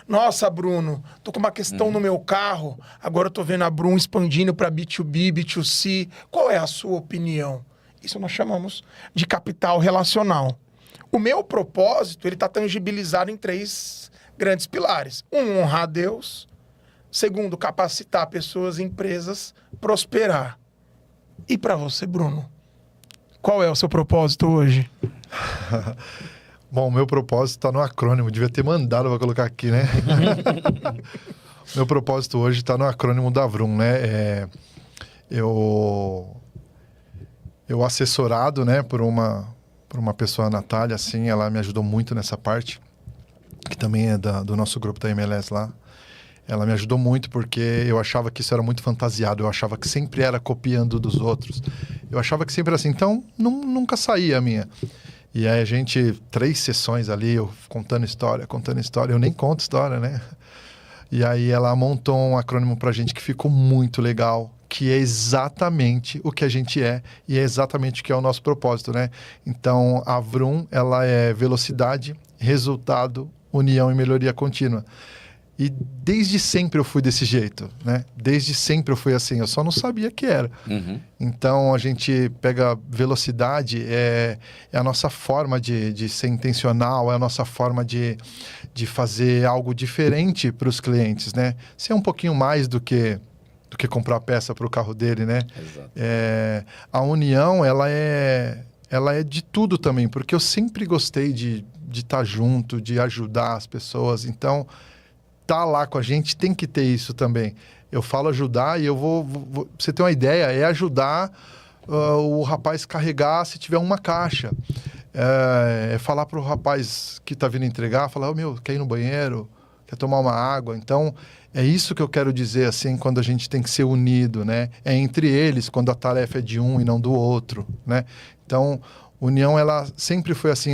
Nossa, Bruno, tô com uma questão no meu carro, agora eu tô vendo a Bruno expandindo para B2B, B2C. Qual é a sua opinião? Isso nós chamamos de capital relacional. O meu propósito, ele tá tangibilizado em 3 grandes pilares. 1, honrar a Deus. 2, capacitar pessoas e empresas, prosperar. E para você, Bruno? Qual é o seu propósito hoje? Bom, o meu propósito está no acrônimo. Devia ter mandado para colocar aqui, né? Meu propósito hoje está no acrônimo da Vroom, né? Eu assessorado, né, por uma pessoa, a Natália, assim, ela me ajudou muito nessa parte, que também é do nosso grupo da MLS lá. Ela me ajudou muito porque eu achava que isso era muito fantasiado, eu achava que sempre era copiando dos outros. Eu achava que sempre era assim, então nunca saía a minha. E aí a gente, 3 sessões ali, eu contando história, eu nem conto história, né? E aí ela montou um acrônimo pra gente que ficou muito legal, que é exatamente o que a gente é e é exatamente o que é o nosso propósito, né? Então, a Vroom, ela é velocidade, resultado, união e melhoria contínua. E desde sempre eu fui desse jeito, né? Desde sempre eu fui assim, eu só não sabia que era. Uhum. Então, a gente pega velocidade, é a nossa forma de ser intencional, é a nossa forma de fazer algo diferente para os clientes, né? Ser um pouquinho mais do que comprar peça para o carro dele, né? Exato. A união, ela é de tudo também, porque eu sempre gostei de estar junto, de ajudar as pessoas. Então, tá lá com a gente tem que ter isso também. Eu falo ajudar e eu vou pra você ter uma ideia, é ajudar o rapaz carregar se tiver uma caixa. É falar para o rapaz que está vindo entregar, falar, quer ir no banheiro? Quer tomar uma água? Então, é isso que eu quero dizer, assim, quando a gente tem que ser unido, né? É entre eles, quando a tarefa é de um e não do outro, né? Então, união, ela sempre foi assim,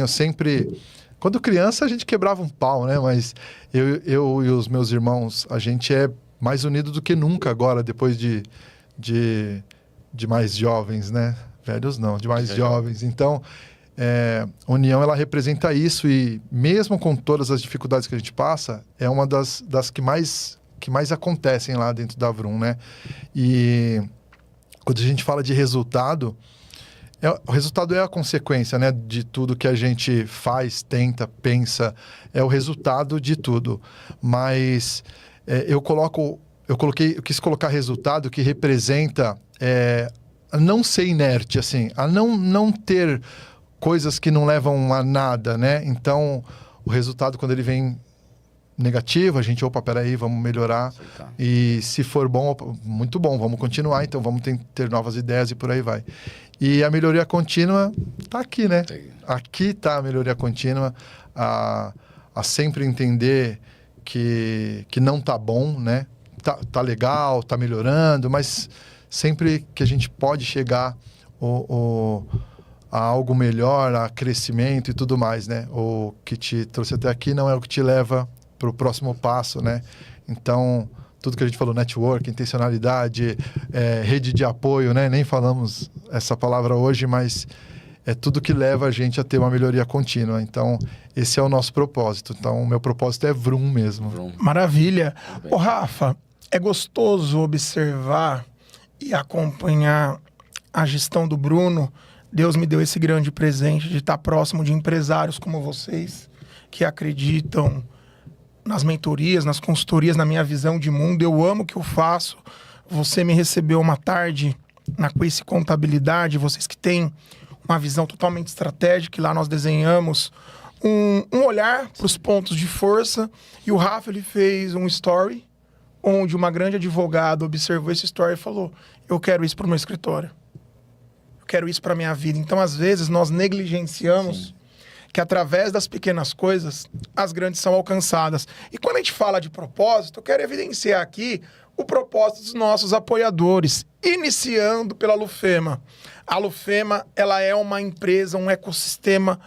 Quando criança, a gente quebrava um pau, né? Mas eu e os meus irmãos, a gente é mais unido do que nunca agora, depois de mais jovens, né? Velhos não, de mais jovens. Então, união, ela representa isso e mesmo com todas as dificuldades que a gente passa, é uma das que mais acontecem lá dentro da Vroom, né? E quando a gente fala de resultado, o resultado é a consequência, né, de tudo que a gente faz, tenta, pensa, é o resultado de tudo. Mas eu quis colocar resultado que representa a não ser inerte, assim, a não ter coisas que não levam a nada, né? Então, o resultado, quando ele vem negativo, a gente, peraí, vamos melhorar. Aceitar. E se for bom, muito bom, vamos continuar, então vamos ter novas ideias e por aí vai. E a melhoria contínua tá aqui, né? Aqui tá a melhoria contínua, a sempre entender que não tá bom, né? Tá legal, tá melhorando, mas sempre que a gente pode chegar a algo melhor, a crescimento e tudo mais, né? O que te trouxe até aqui não é o que te leva para o próximo passo, né? Então, tudo que a gente falou, network, intencionalidade, rede de apoio, né? Nem falamos essa palavra hoje, mas é tudo que leva a gente a ter uma melhoria contínua. Então, esse é o nosso propósito. Então, o meu propósito é Vroom mesmo. Vroom. Maravilha. Ô, Rafa, é gostoso observar e acompanhar a gestão do Bruno. Deus me deu esse grande presente de estar próximo de empresários como vocês, que acreditam nas mentorias, nas consultorias, na minha visão de mundo. Eu amo o que eu faço. Você me recebeu uma tarde na Quiz Contabilidade, vocês que têm uma visão totalmente estratégica, e lá nós desenhamos um olhar para os pontos de força, e o Rafa, ele fez um story onde uma grande advogada observou esse story e falou: eu quero isso para o meu escritório, eu quero isso para a minha vida. Então, às vezes, nós negligenciamos que através das pequenas coisas, as grandes são alcançadas. E quando a gente fala de propósito, eu quero evidenciar aqui o propósito dos nossos apoiadores, iniciando pela Lufema. A Lufema, ela é uma empresa, um ecossistema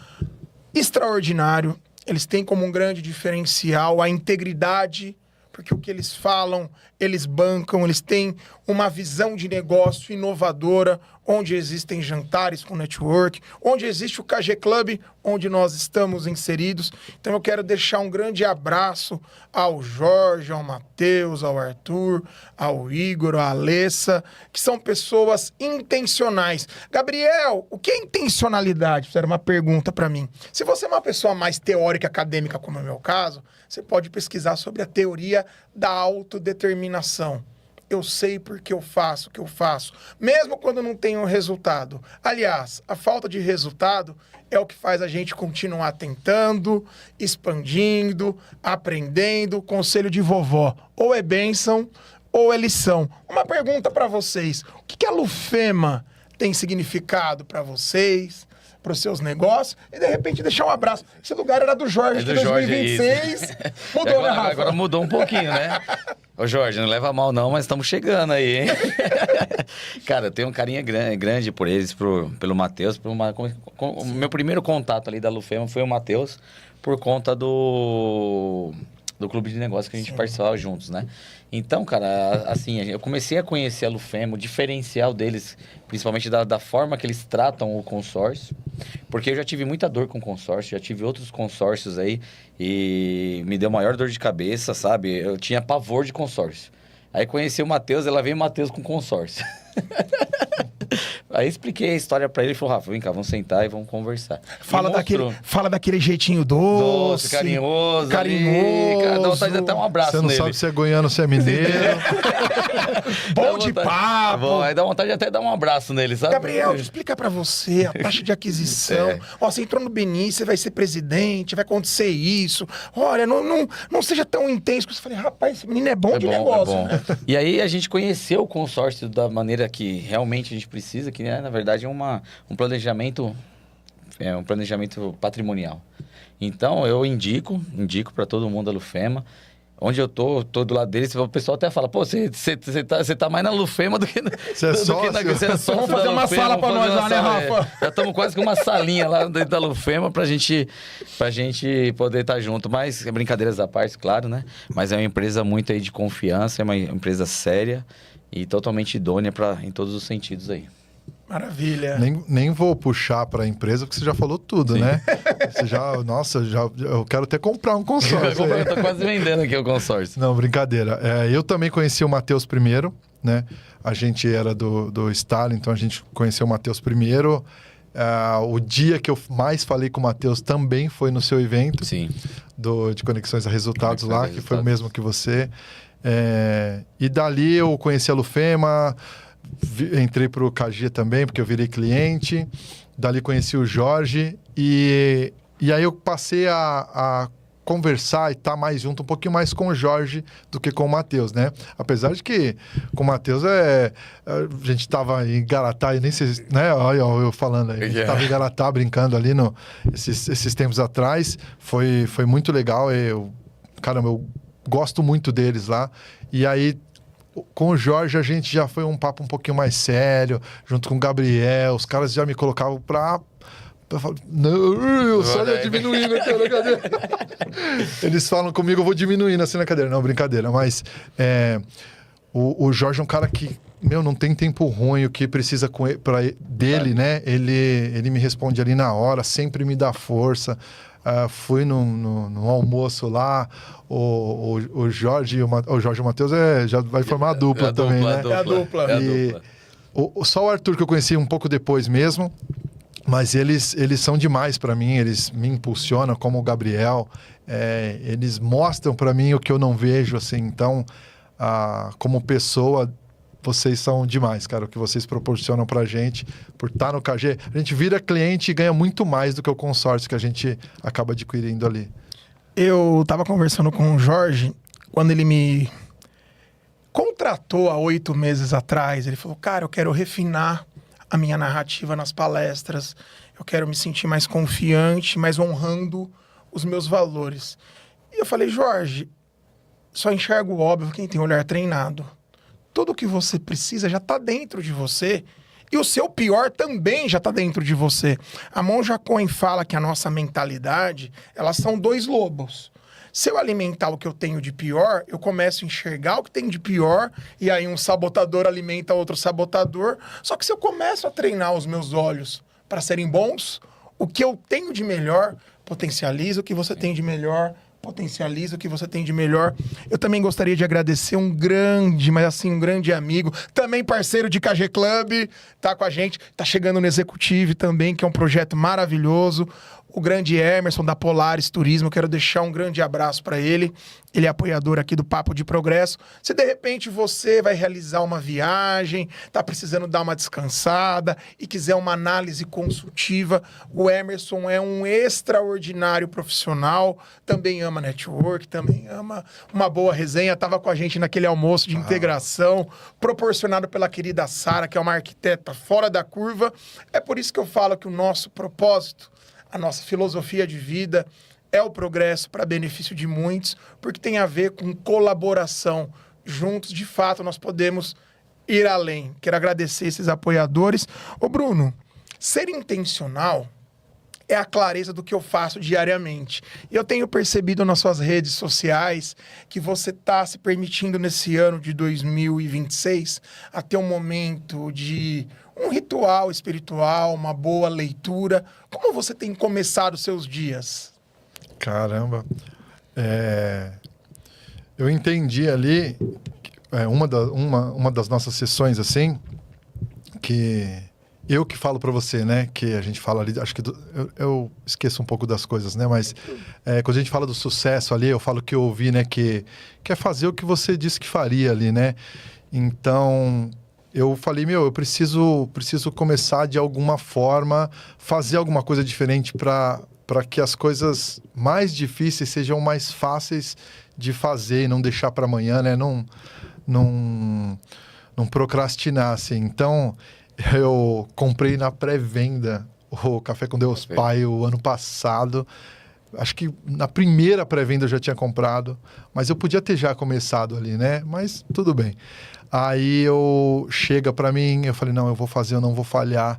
extraordinário. Eles têm como um grande diferencial a integridade, porque o que eles falam, eles bancam, eles têm uma visão de negócio inovadora, onde existem jantares com network, onde existe o KG Club, onde nós estamos inseridos. Então eu quero deixar um grande abraço ao Jorge, ao Matheus, ao Arthur, ao Igor, à Alessa, que são pessoas intencionais. Gabriel, o que é intencionalidade? Fizeram uma pergunta para mim. Se você é uma pessoa mais teórica, acadêmica, como é o meu caso, você pode pesquisar sobre a teoria da autodeterminação. Eu sei porque eu faço o que eu faço, mesmo quando não tenho resultado. Aliás, a falta de resultado é o que faz a gente continuar tentando, expandindo, aprendendo. Conselho de vovó, ou é bênção ou é lição. Uma pergunta para vocês: o que a Lufema tem significado para vocês, para os seus negócios? E de repente deixar um abraço. Esse lugar era do Jorge, do 2026. Jorge, mudou, agora, né, Rafa? Agora mudou um pouquinho, né? Ô, Jorge, não leva mal não, mas estamos chegando aí, hein? Cara, eu tenho um carinho grande por eles, pelo Matheus. O meu primeiro contato ali da Lufema foi o Matheus, por conta do clube de negócios que a gente participava juntos, né? Então, cara, assim, eu comecei a conhecer a Lufema, o diferencial deles, principalmente da forma que eles tratam o consórcio, porque eu já tive muita dor com consórcio, já tive outros consórcios aí, e me deu maior dor de cabeça, sabe? Eu tinha pavor de consórcio. Aí conheci o Matheus, ela veio o Matheus com consórcio. Aí expliquei a história pra ele e falou: Rafa, vem cá, vamos sentar e vamos conversar. Fala daquele jeitinho doce, carinhoso. Dá vontade de dar um abraço nele. Você não sabe se é goiano, se é mineiro. Bom de papo. Bom, aí dá vontade de até dar um abraço nele, sabe? Gabriel, deixa eu explicar pra você a taxa de aquisição. Ó, você entrou no Beni, você vai ser presidente, vai acontecer isso. Olha, não seja tão intenso que você falei, rapaz, esse menino é bom de negócio. Né? E aí a gente conheceu o consórcio da maneira que realmente a gente precisa, que na verdade é um planejamento patrimonial. Então eu indico para todo mundo a Lufema. Onde eu tô do lado deles, o pessoal até fala, pô, você tá mais na Lufema do que na... Você é sócio? Você é sócio. Vamos fazer uma sala pra nós lá, né, Rafa? Já estamos quase com uma salinha lá dentro da Lufema pra gente poder estar junto. Mas, brincadeiras à parte, claro, né? Mas é uma empresa muito aí de confiança, é uma empresa séria e totalmente idônea em todos os sentidos aí. Maravilha. Nem vou puxar para a empresa, porque você já falou tudo, né? Você eu quero até comprar um consórcio. Eu tô quase vendendo aqui o consórcio. Não, brincadeira. Eu também conheci o Matheus primeiro, né? A gente era do Stalin, então a gente conheceu o Matheus primeiro. O dia que eu mais falei com o Matheus também foi no seu evento. Sim. De Conexões a Resultados lá, que foi o mesmo que você. E dali eu conheci a Lufema. Entrei para o KG também, porque eu virei cliente. Dali conheci o Jorge. E aí eu passei a conversar e estar mais junto, um pouquinho mais com o Jorge do que com o Matheus, né? Apesar de que com o Matheus a gente estava em Garatá, e nem sei, né? Olha eu falando aí. A gente estava em Garatá brincando ali esses tempos atrás. Foi muito legal. Caramba, eu gosto muito deles lá. E aí, com o Jorge, a gente já foi um papo um pouquinho mais sério, junto com o Gabriel. Os caras já me colocavam pra falar, não, eu só ia diminuindo aqui na cadeira. Eles falam comigo, eu vou diminuindo assim na cadeira. Não, brincadeira. Mas o Jorge é um cara que, não tem tempo ruim, o que precisa dele, né? Ele me responde ali na hora, sempre me dá força. Fui no almoço lá, o Jorge e o Matheus já vai formar a dupla também, né? É a dupla. Só o Arthur que eu conheci um pouco depois mesmo, mas eles são demais para mim, eles me impulsionam, como o Gabriel, eles mostram para mim o que eu não vejo, assim, então, como pessoa, vocês são demais, cara, o que vocês proporcionam pra gente, por estar no KG. A gente vira cliente e ganha muito mais do que o consórcio que a gente acaba adquirindo ali. Eu tava conversando com o Jorge, quando ele me contratou há 8 meses atrás, ele falou, cara, eu quero refinar a minha narrativa nas palestras, eu quero me sentir mais confiante, mais honrando os meus valores. E eu falei, Jorge, só enxergo o óbvio quem tem olhar treinado. Tudo que você precisa já está dentro de você e o seu pior também já está dentro de você. A Monja Coen fala que a nossa mentalidade, elas são 2 lobos. Se eu alimentar o que eu tenho de pior, eu começo a enxergar o que tem de pior e aí um sabotador alimenta outro sabotador. Só que se eu começo a treinar os meus olhos para serem bons, o que eu tenho de melhor potencializa o que você tem de melhor, potencializa o que você tem de melhor. Eu também gostaria de agradecer um grande amigo, também parceiro de KG Club, tá com a gente, tá chegando no Executive também, que é um projeto maravilhoso. O grande Emerson da Polaris Turismo, eu quero deixar um grande abraço para ele. Ele é apoiador aqui do Papo de Progresso. Se de repente você vai realizar uma viagem, tá precisando dar uma descansada e quiser uma análise consultiva, o Emerson é um extraordinário profissional, também ama network, também ama uma boa resenha. Tava com a gente naquele almoço de integração, proporcionado pela querida Sara, que é uma arquiteta fora da curva. É por isso que eu falo que o nosso propósito, a nossa filosofia de vida é o progresso para benefício de muitos, porque tem a ver com colaboração. Juntos, de fato, nós podemos ir além. Quero agradecer esses apoiadores. Ô, Bruno, ser intencional é a clareza do que eu faço diariamente. E eu tenho percebido nas suas redes sociais que você está se permitindo nesse ano de 2026 a ter um momento de um ritual espiritual, uma boa leitura. Como você tem começado os seus dias? Caramba. Eu entendi ali, uma das nossas sessões, assim, que eu que falo para você, né? Que a gente fala ali, acho que eu esqueço um pouco das coisas, né? Mas quando a gente fala do sucesso ali, eu falo que eu ouvi, né? Que é fazer o que você disse que faria ali, né? Então, eu falei, eu preciso começar de alguma forma, fazer alguma coisa diferente para que as coisas mais difíceis sejam mais fáceis de fazer e não deixar para amanhã, né? Não procrastinar, assim. Então, eu comprei na pré-venda o Café com Deus Pai o ano passado. Acho que na primeira pré-venda eu já tinha comprado, mas eu podia ter já começado ali, né? Mas tudo bem. Aí chega para mim, eu falei, não, eu vou fazer, eu não vou falhar.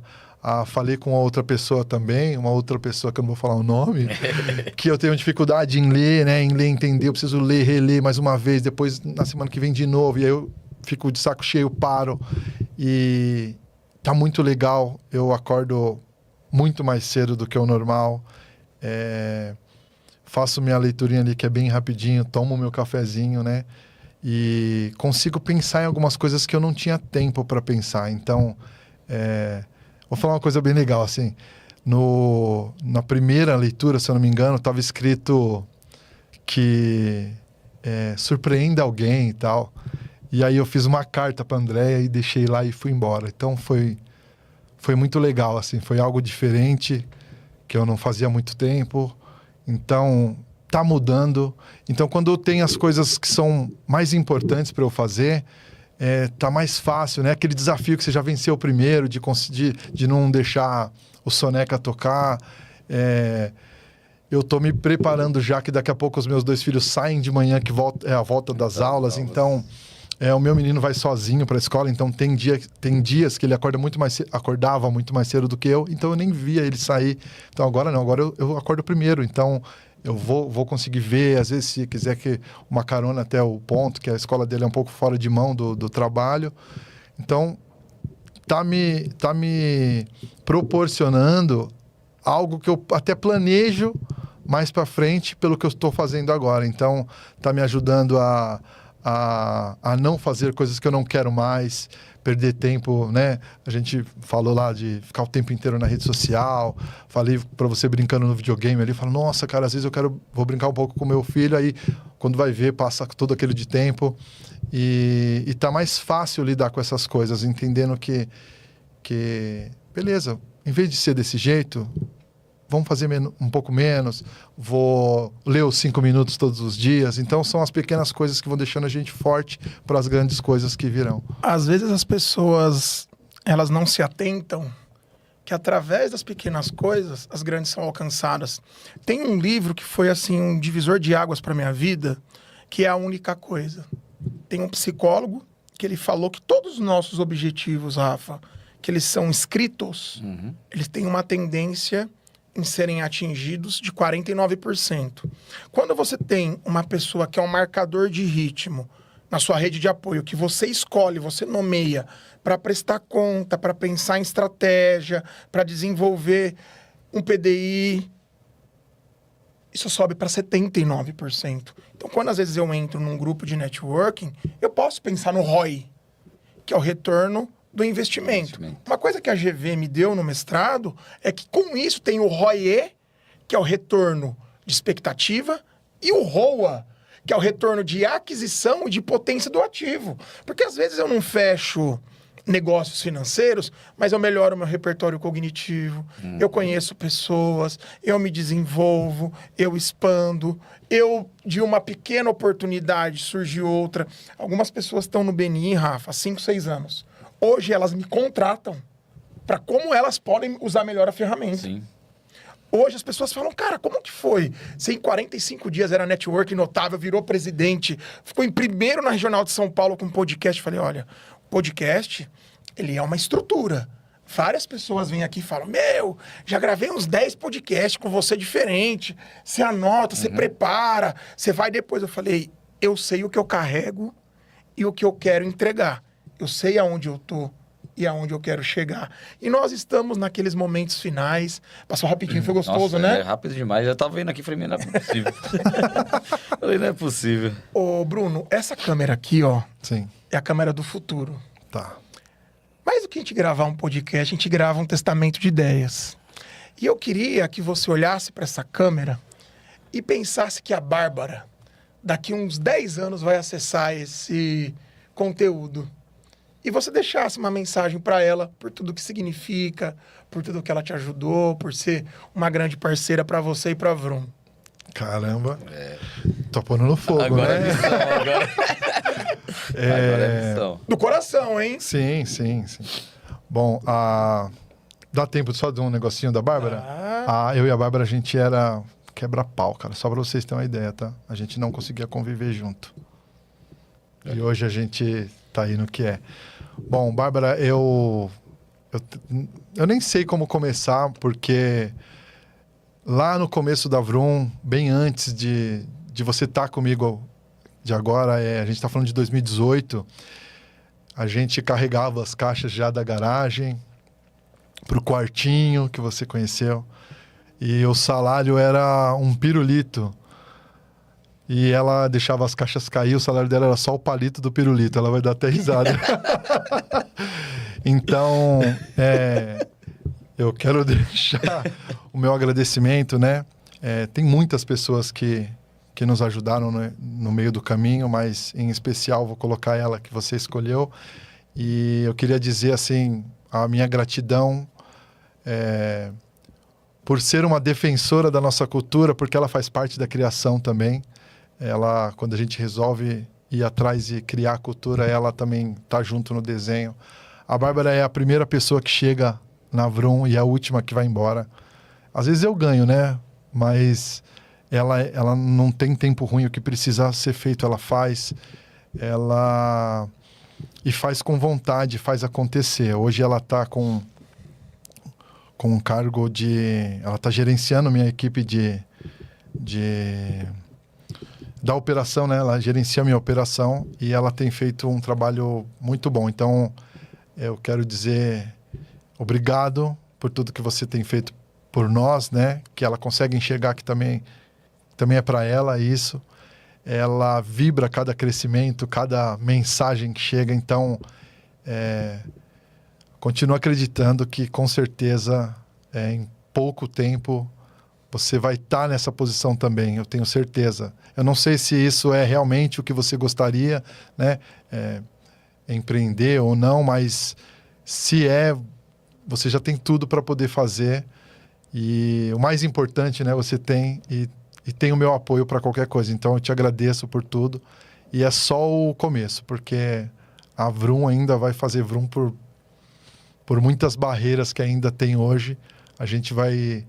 Falei com outra pessoa também, uma outra pessoa que eu não vou falar o nome, que eu tenho dificuldade em ler, né? Em ler, entender, eu preciso ler, reler mais uma vez, depois na semana que vem de novo, e aí eu fico de saco cheio, paro. E tá muito legal, eu acordo muito mais cedo do que o normal. Faço minha leiturinha ali, que é bem rapidinho, tomo meu cafezinho, né? E consigo pensar em algumas coisas que eu não tinha tempo para pensar. Então, vou falar uma coisa bem legal, assim. Na primeira leitura, se eu não me engano, estava escrito que surpreenda alguém e tal. E aí eu fiz uma carta para a Andréia e deixei lá e fui embora. Então, foi muito legal, assim. Foi algo diferente, que eu não fazia há muito tempo. Então, tá mudando. Então, quando eu tenho as coisas que são mais importantes para eu fazer, tá mais fácil, né? Aquele desafio que você já venceu primeiro, de não deixar o soneca tocar. Eu tô me preparando já, que daqui a pouco os meus 2 filhos saem de manhã, que é a volta das aulas. Então, o meu menino vai sozinho para a escola, então tem dias que ele acordava muito mais cedo do que eu, então eu nem via ele sair. Então agora não, agora eu acordo primeiro, então eu vou conseguir ver, às vezes se quiser que uma carona até o ponto, que a escola dele é um pouco fora de mão do trabalho. Então tá me proporcionando algo que eu até planejo mais para frente pelo que eu estou fazendo agora. Então tá me ajudando a não fazer coisas que eu não quero mais, perder tempo, né? A gente falou lá de ficar o tempo inteiro na rede social, falei para você brincando no videogame ali, falo, nossa, cara, às vezes vou brincar um pouco com meu filho, aí quando vai ver, passa todo aquele de tempo e tá mais fácil lidar com essas coisas, entendendo que beleza, em vez de ser desse jeito, vamos fazer um pouco menos, vou ler os 5 minutos todos os dias. Então, são as pequenas coisas que vão deixando a gente forte para as grandes coisas que virão. Às vezes as pessoas, elas não se atentam que através das pequenas coisas, as grandes são alcançadas. Tem um livro que foi, assim, um divisor de águas para minha vida, que é A Única Coisa. Tem um psicólogo que ele falou que todos os nossos objetivos, Rafa, que eles são escritos, eles têm uma tendência em serem atingidos de 49%. Quando você tem uma pessoa que é um marcador de ritmo na sua rede de apoio, que você escolhe, você nomeia para prestar conta, para pensar em estratégia, para desenvolver um PDI, isso sobe para 79%. Então, quando às vezes eu entro num grupo de networking, eu posso pensar no ROI, que é o retorno do investimento. Uma coisa que a GV me deu no mestrado é que com isso tem o ROE, que é o retorno de expectativa, e o ROA, que é o retorno de aquisição e de potência do ativo. Porque às vezes eu não fecho negócios financeiros, mas eu melhoro meu repertório cognitivo, eu conheço pessoas, eu me desenvolvo, eu expando, de uma pequena oportunidade surge outra. Algumas pessoas estão no BNI, Rafa, há 5, 6 anos. Hoje elas me contratam para como elas podem usar melhor a ferramenta. Sim. Hoje as pessoas falam, cara, como que foi? Você em 45 dias era network notável, virou presidente, ficou em primeiro na Regional de São Paulo com podcast. Falei, olha, o podcast, ele é uma estrutura. Várias pessoas vêm aqui e falam, já gravei uns 10 podcasts com você diferente. Você anota, você prepara, você vai depois. Eu falei, eu sei o que eu carrego e o que eu quero entregar. Eu sei aonde eu tô e aonde eu quero chegar. E nós estamos naqueles momentos finais. Passou rapidinho, foi gostoso, né? É rápido demais. Eu tava vendo aqui e falei, não é possível. Falei, não é possível. Ô, Bruno, essa câmera aqui, ó, Sim. é a câmera do futuro. Tá. Mais do que a gente gravar um podcast, a gente grava um testamento de ideias. E eu queria que você olhasse para essa câmera e pensasse que a Bárbara, daqui uns 10 anos, vai acessar esse conteúdo. e você deixasse uma mensagem para ela por tudo que significa, por tudo que ela te ajudou, por ser uma grande parceira para você e para Vroom. Caramba. Tô pondo no fogo, Agora né? é missão, agora. Agora é missão. Do coração, hein? Sim. Bom, dá tempo só de um negocinho da Bárbara? Eu e a Bárbara, a gente era quebra-pau, cara. Só pra vocês terem uma ideia, tá? A gente não conseguia conviver junto. E hoje a gente tá aí no que é. Bom, Bárbara, eu nem sei como começar, porque lá no começo da Vroom, bem antes de você estar comigo de agora, a gente tá falando de 2018, a gente carregava as caixas já da garagem pro quartinho que você conheceu. E o salário era um pirulito. E ela deixava as caixas cair, o salário dela era só o palito do pirulito. Ela vai dar até risada. Então, eu quero deixar o meu agradecimento, né? Tem muitas pessoas que nos ajudaram no meio do caminho, mas em especial vou colocar ela que você escolheu. E eu queria dizer, assim, a minha gratidão por ser uma defensora da nossa cultura, porque ela faz parte da criação também. Ela, quando a gente resolve ir atrás e criar a cultura, ela também está junto no desenho. A Bárbara é a primeira pessoa que chega na Vroom e é a última que vai embora. Às vezes eu ganho, né? Mas ela não tem tempo ruim. O que precisa ser feito, ela faz. E faz com vontade, faz acontecer. Hoje ela está com um cargo de... Ela está gerenciando minha equipe da operação, né? Ela gerencia a minha operação e ela tem feito um trabalho muito bom. Então, eu quero dizer obrigado por tudo que você tem feito por nós, né? Que ela consegue enxergar que também é para ela isso. Ela vibra cada crescimento, cada mensagem que chega. Então, continuo acreditando que, com certeza, em pouco tempo, você vai estar nessa posição também, eu tenho certeza. Eu não sei se isso é realmente o que você gostaria, né? Empreender ou não, mas se você já tem tudo para poder fazer. E o mais importante, né? Você tem e tem o meu apoio para qualquer coisa. Então, eu te agradeço por tudo. E é só o começo, porque a Vroom ainda vai fazer Vroom por muitas barreiras que ainda tem hoje. A gente vai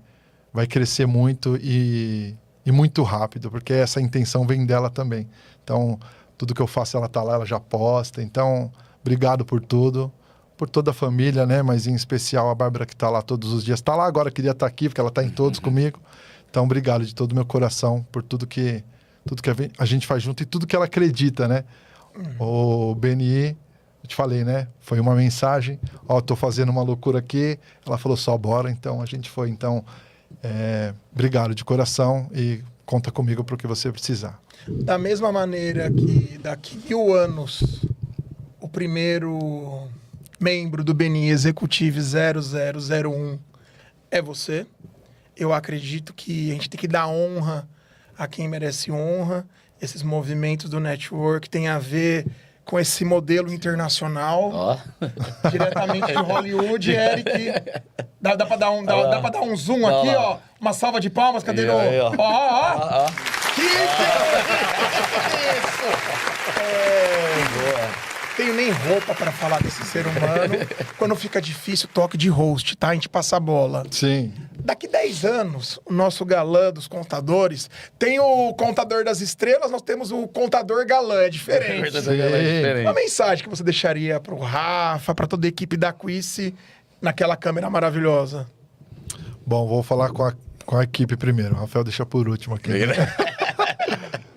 crescer muito e muito rápido, porque essa intenção vem dela também. Então, tudo que eu faço, ela tá lá, ela já posta. Então, obrigado por tudo, por toda a família, né? Mas em especial a Bárbara, que tá lá todos os dias. Tá lá agora, queria estar aqui, porque ela tá em todos comigo. Então, obrigado de todo o meu coração por tudo que a gente faz junto e tudo que ela acredita, né? O BNI, eu te falei, né? Foi uma mensagem, tô fazendo uma loucura aqui. Ela falou só bora, então a gente foi. Então, obrigado de coração e conta comigo para o que você precisar. Da mesma maneira que daqui 1000 anos o primeiro membro do BNI Executive 0001 é você, eu acredito que a gente tem que dar honra a quem merece honra. Esses movimentos do network têm a ver com esse modelo internacional, diretamente de Hollywood. Eric, dá pra dar um zoom aqui, ó. Uma salva de palmas, cadê ó. Que isso? Tenho nem roupa pra falar desse ser humano. Quando fica difícil, toque de host, tá? A gente passa a bola. Sim. Daqui 10 anos, o nosso galã dos contadores tem o contador das estrelas, nós temos o contador galã, é diferente. Uma mensagem que você deixaria pro Rafa, pra toda a equipe da Quice, naquela câmera maravilhosa? Bom, vou falar com a equipe primeiro. O Rafael deixa por último aqui.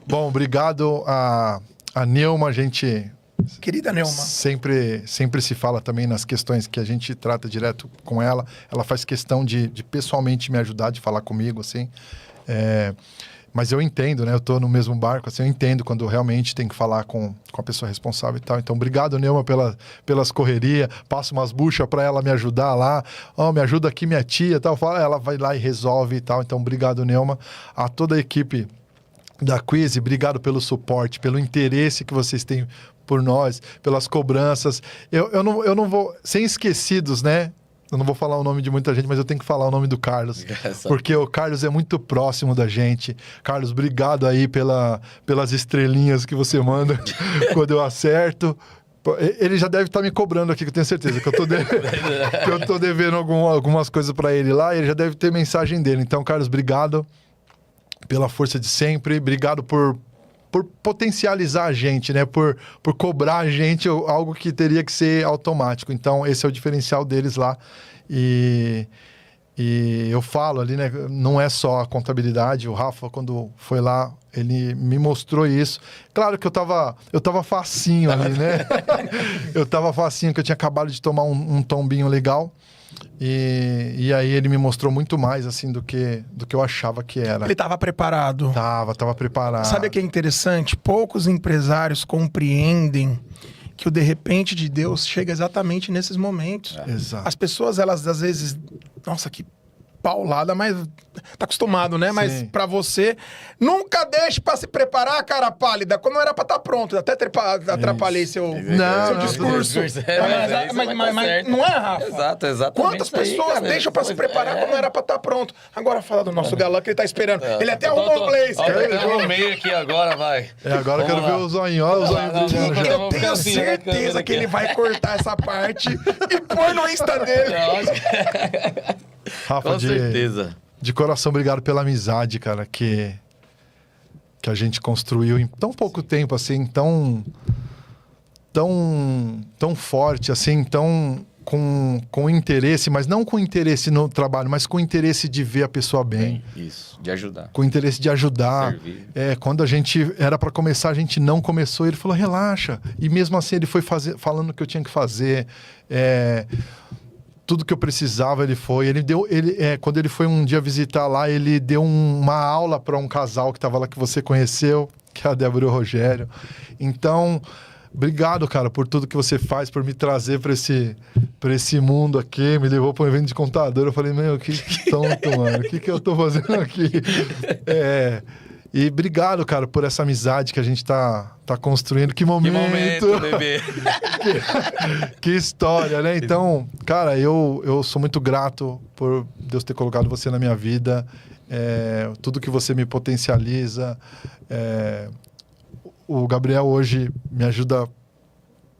Bom, obrigado a Neuma, a gente... Querida Neuma. Sempre se fala também nas questões que a gente trata direto com ela. Ela faz questão de pessoalmente me ajudar, de falar comigo, assim. Mas eu entendo, né? Eu tô no mesmo barco, assim, eu entendo quando realmente tem que falar com a pessoa responsável e tal. Então, obrigado, Neuma, pelas correrias. Passo umas buchas para ela me ajudar lá. Me ajuda aqui minha tia e tal. Ela vai lá e resolve e tal. Então, obrigado, Neuma. A toda a equipe da Quiz, obrigado pelo suporte, pelo interesse que vocês têm por nós, pelas cobranças. Eu não vou... Sem esquecidos, né? Eu não vou falar o nome de muita gente, mas eu tenho que falar o nome do Carlos. Porque o Carlos é muito próximo da gente. Carlos, obrigado aí pelas estrelinhas que você manda quando eu acerto. Ele já deve estar me cobrando aqui, que eu tenho certeza. Que eu tô devendo algumas coisas para ele lá. Ele já deve ter mensagem dele. Então, Carlos, obrigado pela força de sempre. Obrigado por potencializar a gente, né? Por cobrar a gente algo que teria que ser automático. Então, esse é o diferencial deles lá. E eu falo ali, né? Não é só a contabilidade. O Rafa, quando foi lá, ele me mostrou isso. Claro que eu tava facinho ali, né? Eu tava facinho, que eu tinha acabado de tomar um tombinho legal. E aí ele me mostrou muito mais, assim, do que eu achava que era. Ele estava preparado. Tava preparado. Sabe o que é interessante? Poucos empresários compreendem que o de repente de Deus chega exatamente nesses momentos. Exato. As pessoas, elas às vezes... Nossa, que paulada, mas tá acostumado, né? Sim. Mas pra você, nunca deixe pra se preparar, cara pálida. Quando era pra estar pronto, até atrapalhei seu discurso. Mas não é, Rafa? Exato. Quantas pessoas deixam pra se preparar quando era pra estar pronto? Agora fala do nosso galã que ele tá esperando. Ele até arrumou um blazer. Eu meio aqui agora, vai. Agora eu quero ver o zoinho. Olha o zoinho brilhando já. Eu tenho certeza que ele vai cortar essa parte e pôr no Insta dele. Rafa, Com certeza. De coração, obrigado pela amizade, cara, que a gente construiu em tão pouco tempo, assim, tão forte, assim, tão com interesse, mas não com interesse no trabalho, mas com interesse de ver a pessoa bem. Isso, de ajudar. Com interesse de ajudar. Quando a gente era para começar, a gente não começou. Ele falou, relaxa. E mesmo assim, ele foi falando o que eu tinha que fazer. Tudo que eu precisava, ele foi. Quando ele foi um dia visitar lá, ele deu uma aula para um casal que estava lá, que você conheceu, que é a Débora e o Rogério. Então, obrigado, cara, por tudo que você faz, por me trazer para esse mundo aqui. Me levou para um evento de contador. Eu falei, meu, que tonto, mano. O que eu tô fazendo aqui? E obrigado, cara, por essa amizade que a gente tá construindo. Que momento, bebê. Que história, né? Então, cara, eu sou muito grato por Deus ter colocado você na minha vida. Tudo que você me potencializa. O Gabriel hoje me ajuda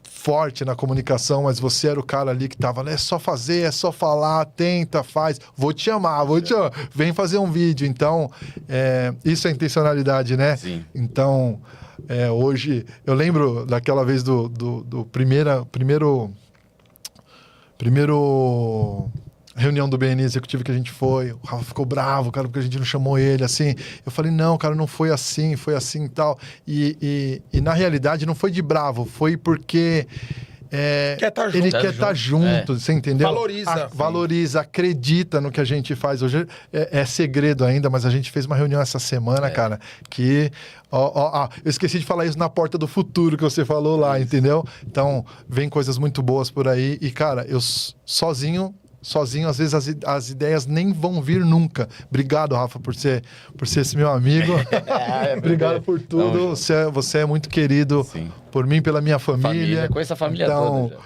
forte na comunicação, mas você era o cara ali que tava, é só fazer, é só falar, tenta, faz, vou te amar, vem fazer um vídeo. Então, isso é intencionalidade, né? Sim. Então, hoje, eu lembro daquela vez do primeiro reunião do BNI executivo que a gente foi, o Rafa ficou bravo, cara, porque a gente não chamou ele, assim. Eu falei, não, cara, não foi assim e tal. E na realidade não foi de bravo, foi porque ele quer estar junto, você entendeu? Valoriza, acredita no que a gente faz. Hoje é segredo ainda, mas a gente fez uma reunião essa semana, cara, que... eu esqueci de falar isso na porta do futuro que você falou lá, entendeu? Então, vem coisas muito boas por aí. E, cara, eu sozinho, às vezes as ideias nem vão vir nunca. Obrigado, Rafa, por ser esse meu amigo. Obrigado por tudo. Você é muito querido. Sim. Por mim, pela minha família. Conheço a família toda.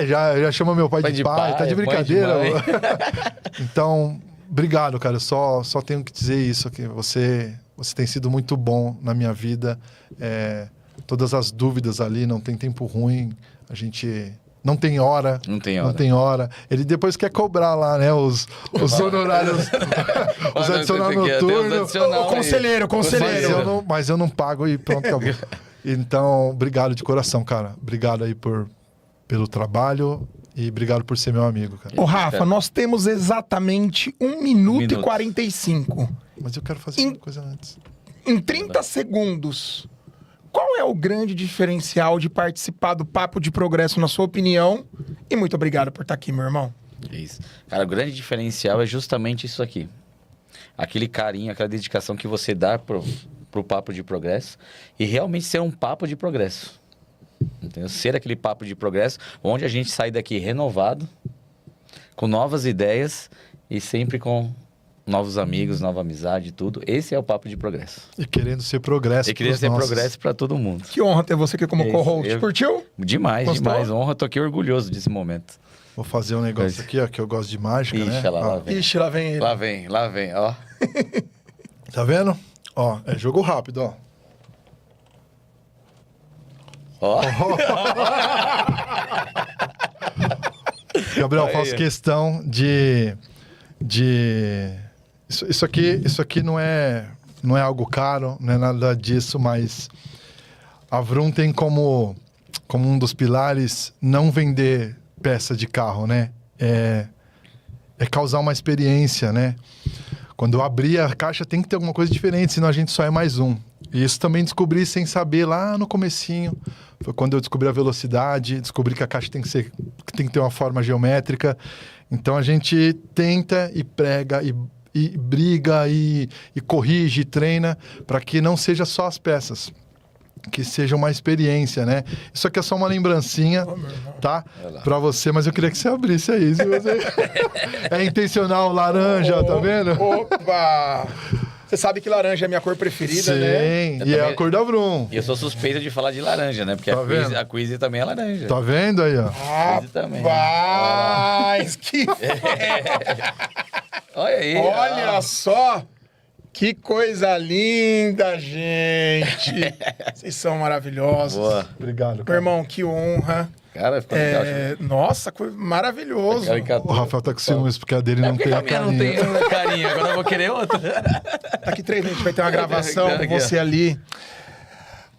Já chama meu pai de pai. Tá de brincadeira. Então, obrigado, cara. Eu só tenho que dizer isso, que você tem sido muito bom na minha vida. Todas as dúvidas ali, não tem tempo ruim. A gente... Não tem hora. Ele depois quer cobrar lá, né? Os honorários. Os adicionais noturnos. Conselheiro. Mas eu não pago e pronto, acabou. Então, obrigado de coração, cara. Obrigado aí pelo trabalho e obrigado por ser meu amigo, cara. Ô, Rafa, nós temos exatamente 1 minuto e 45. Mas eu quero fazer uma coisa antes. Em 30 segundos... Qual é o grande diferencial de participar do Papo de Progresso, na sua opinião? E muito obrigado por estar aqui, meu irmão. Isso. Cara, o grande diferencial é justamente isso aqui. Aquele carinho, aquela dedicação que você dá pro Papo de Progresso e realmente ser um papo de progresso. Entendeu? Ser aquele papo de progresso onde a gente sai daqui renovado, com novas ideias e sempre com novos amigos, nova amizade, tudo. Esse é o papo de progresso. E querendo ser progresso. Eu queria pros ser nossos. progresso pra todo mundo. Que honra ter você aqui como Isso, co-host. eu- Curtiu? Demais, Gostou? demais. Honra, tô aqui orgulhoso desse momento. Vou fazer um negócio aqui, ó, que eu gosto de mágica, né? Ixi, lá Ó, vem. Ixi, lá vem ele. Lá vem, ó. tá vendo? Ó, é jogo rápido, ó. Ó. Gabriel, Aí, faço ó. questão de isso aqui não é algo caro, não é nada disso, mas a Vroom tem como um dos pilares não vender peça de carro, né? É causar uma experiência, né? Quando eu abrir a caixa tem que ter alguma coisa diferente, senão a gente só é mais um. E isso também descobri sem saber lá no comecinho. Foi quando eu descobri a velocidade, descobri que a caixa tem que ter uma forma geométrica. Então a gente tenta e prega e briga e corrige, e treina para que não seja só as peças, que seja uma experiência, né? Isso aqui é só uma lembrancinha, tá? Para você, mas eu queria que você abrisse aí. Se você... é intencional, laranja, tá vendo? Opa! Você sabe que laranja é a minha cor preferida, Sim, né? e é a cor da Vroom. E eu sou suspeito de falar de laranja, né? Porque Tá vendo? a Quizy também é laranja. Tá vendo aí, ó? Quizy também. Rapaz, que... Olha aí. Olha ó. só! Que coisa linda, gente! Vocês são maravilhosos. Boa. Obrigado, Meu cara. irmão, que honra. Cara, ficou legal. Nossa, maravilhoso. O Rafael tá com ciúmes porque a dele não porque tem a a minha não tem carinha. uma carinha, agora eu vou querer outra. Daqui 3 minutos vai ter uma gravação com Aqui, ó. você ali.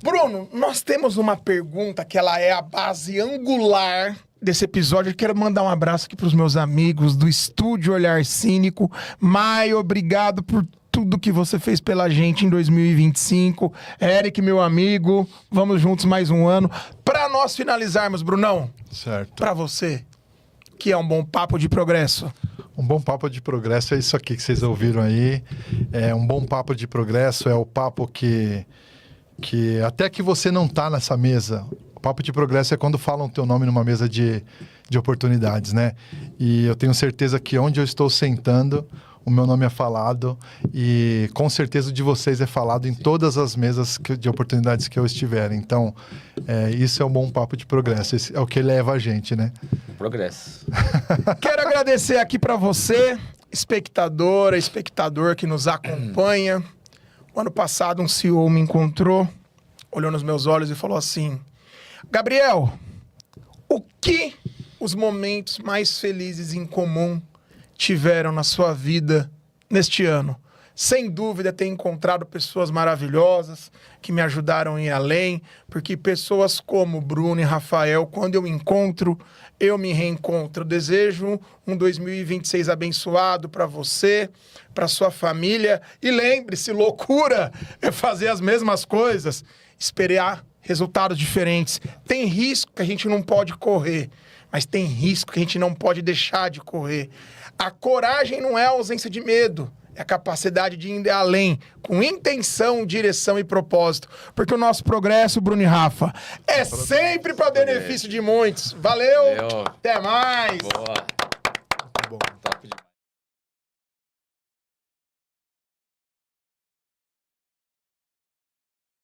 Bruno, nós temos uma pergunta que ela é a base angular desse episódio. Eu quero mandar um abraço aqui para os meus amigos do Estúdio Olhar Cínico. Mai, obrigado por tudo que você fez pela gente em 2025. Eric, meu amigo, vamos juntos mais um ano. Para nós finalizarmos, Brunão, Certo. para você, que é um bom papo de progresso. Um bom papo de progresso é isso aqui que vocês ouviram aí. É um bom papo de progresso, é o papo que até que você não tá nessa mesa. O papo de progresso é quando falam o teu nome numa mesa de oportunidades, né? E eu tenho certeza que onde eu estou sentando, o meu nome é falado e com certeza o de vocês é falado em todas as mesas de oportunidades que eu estiver. Então, isso é um bom papo de progresso. Esse é o que leva a gente, né? Progresso. Quero agradecer aqui para você, espectadora, espectador que nos acompanha. O ano passado um CEO me encontrou, olhou nos meus olhos e falou assim: Gabriel, o que os momentos mais felizes em comum tiveram na sua vida neste ano? Sem dúvida, ter encontrado pessoas maravilhosas que me ajudaram a ir além, porque pessoas como Bruno e Rafael, quando eu encontro, eu me reencontro. Eu desejo um 2026 abençoado para você, para sua família. E lembre-se, loucura é fazer as mesmas coisas, esperar resultados diferentes. Tem risco que a gente não pode correr, mas tem risco que a gente não pode deixar de correr. A coragem não é a ausência de medo, é a capacidade de ir além, com intenção, direção e propósito. Porque o nosso progresso, Bruno e Rafa, é sempre para benefício de muitos. Valeu, Valeu. até mais! Boa. Bom. Top de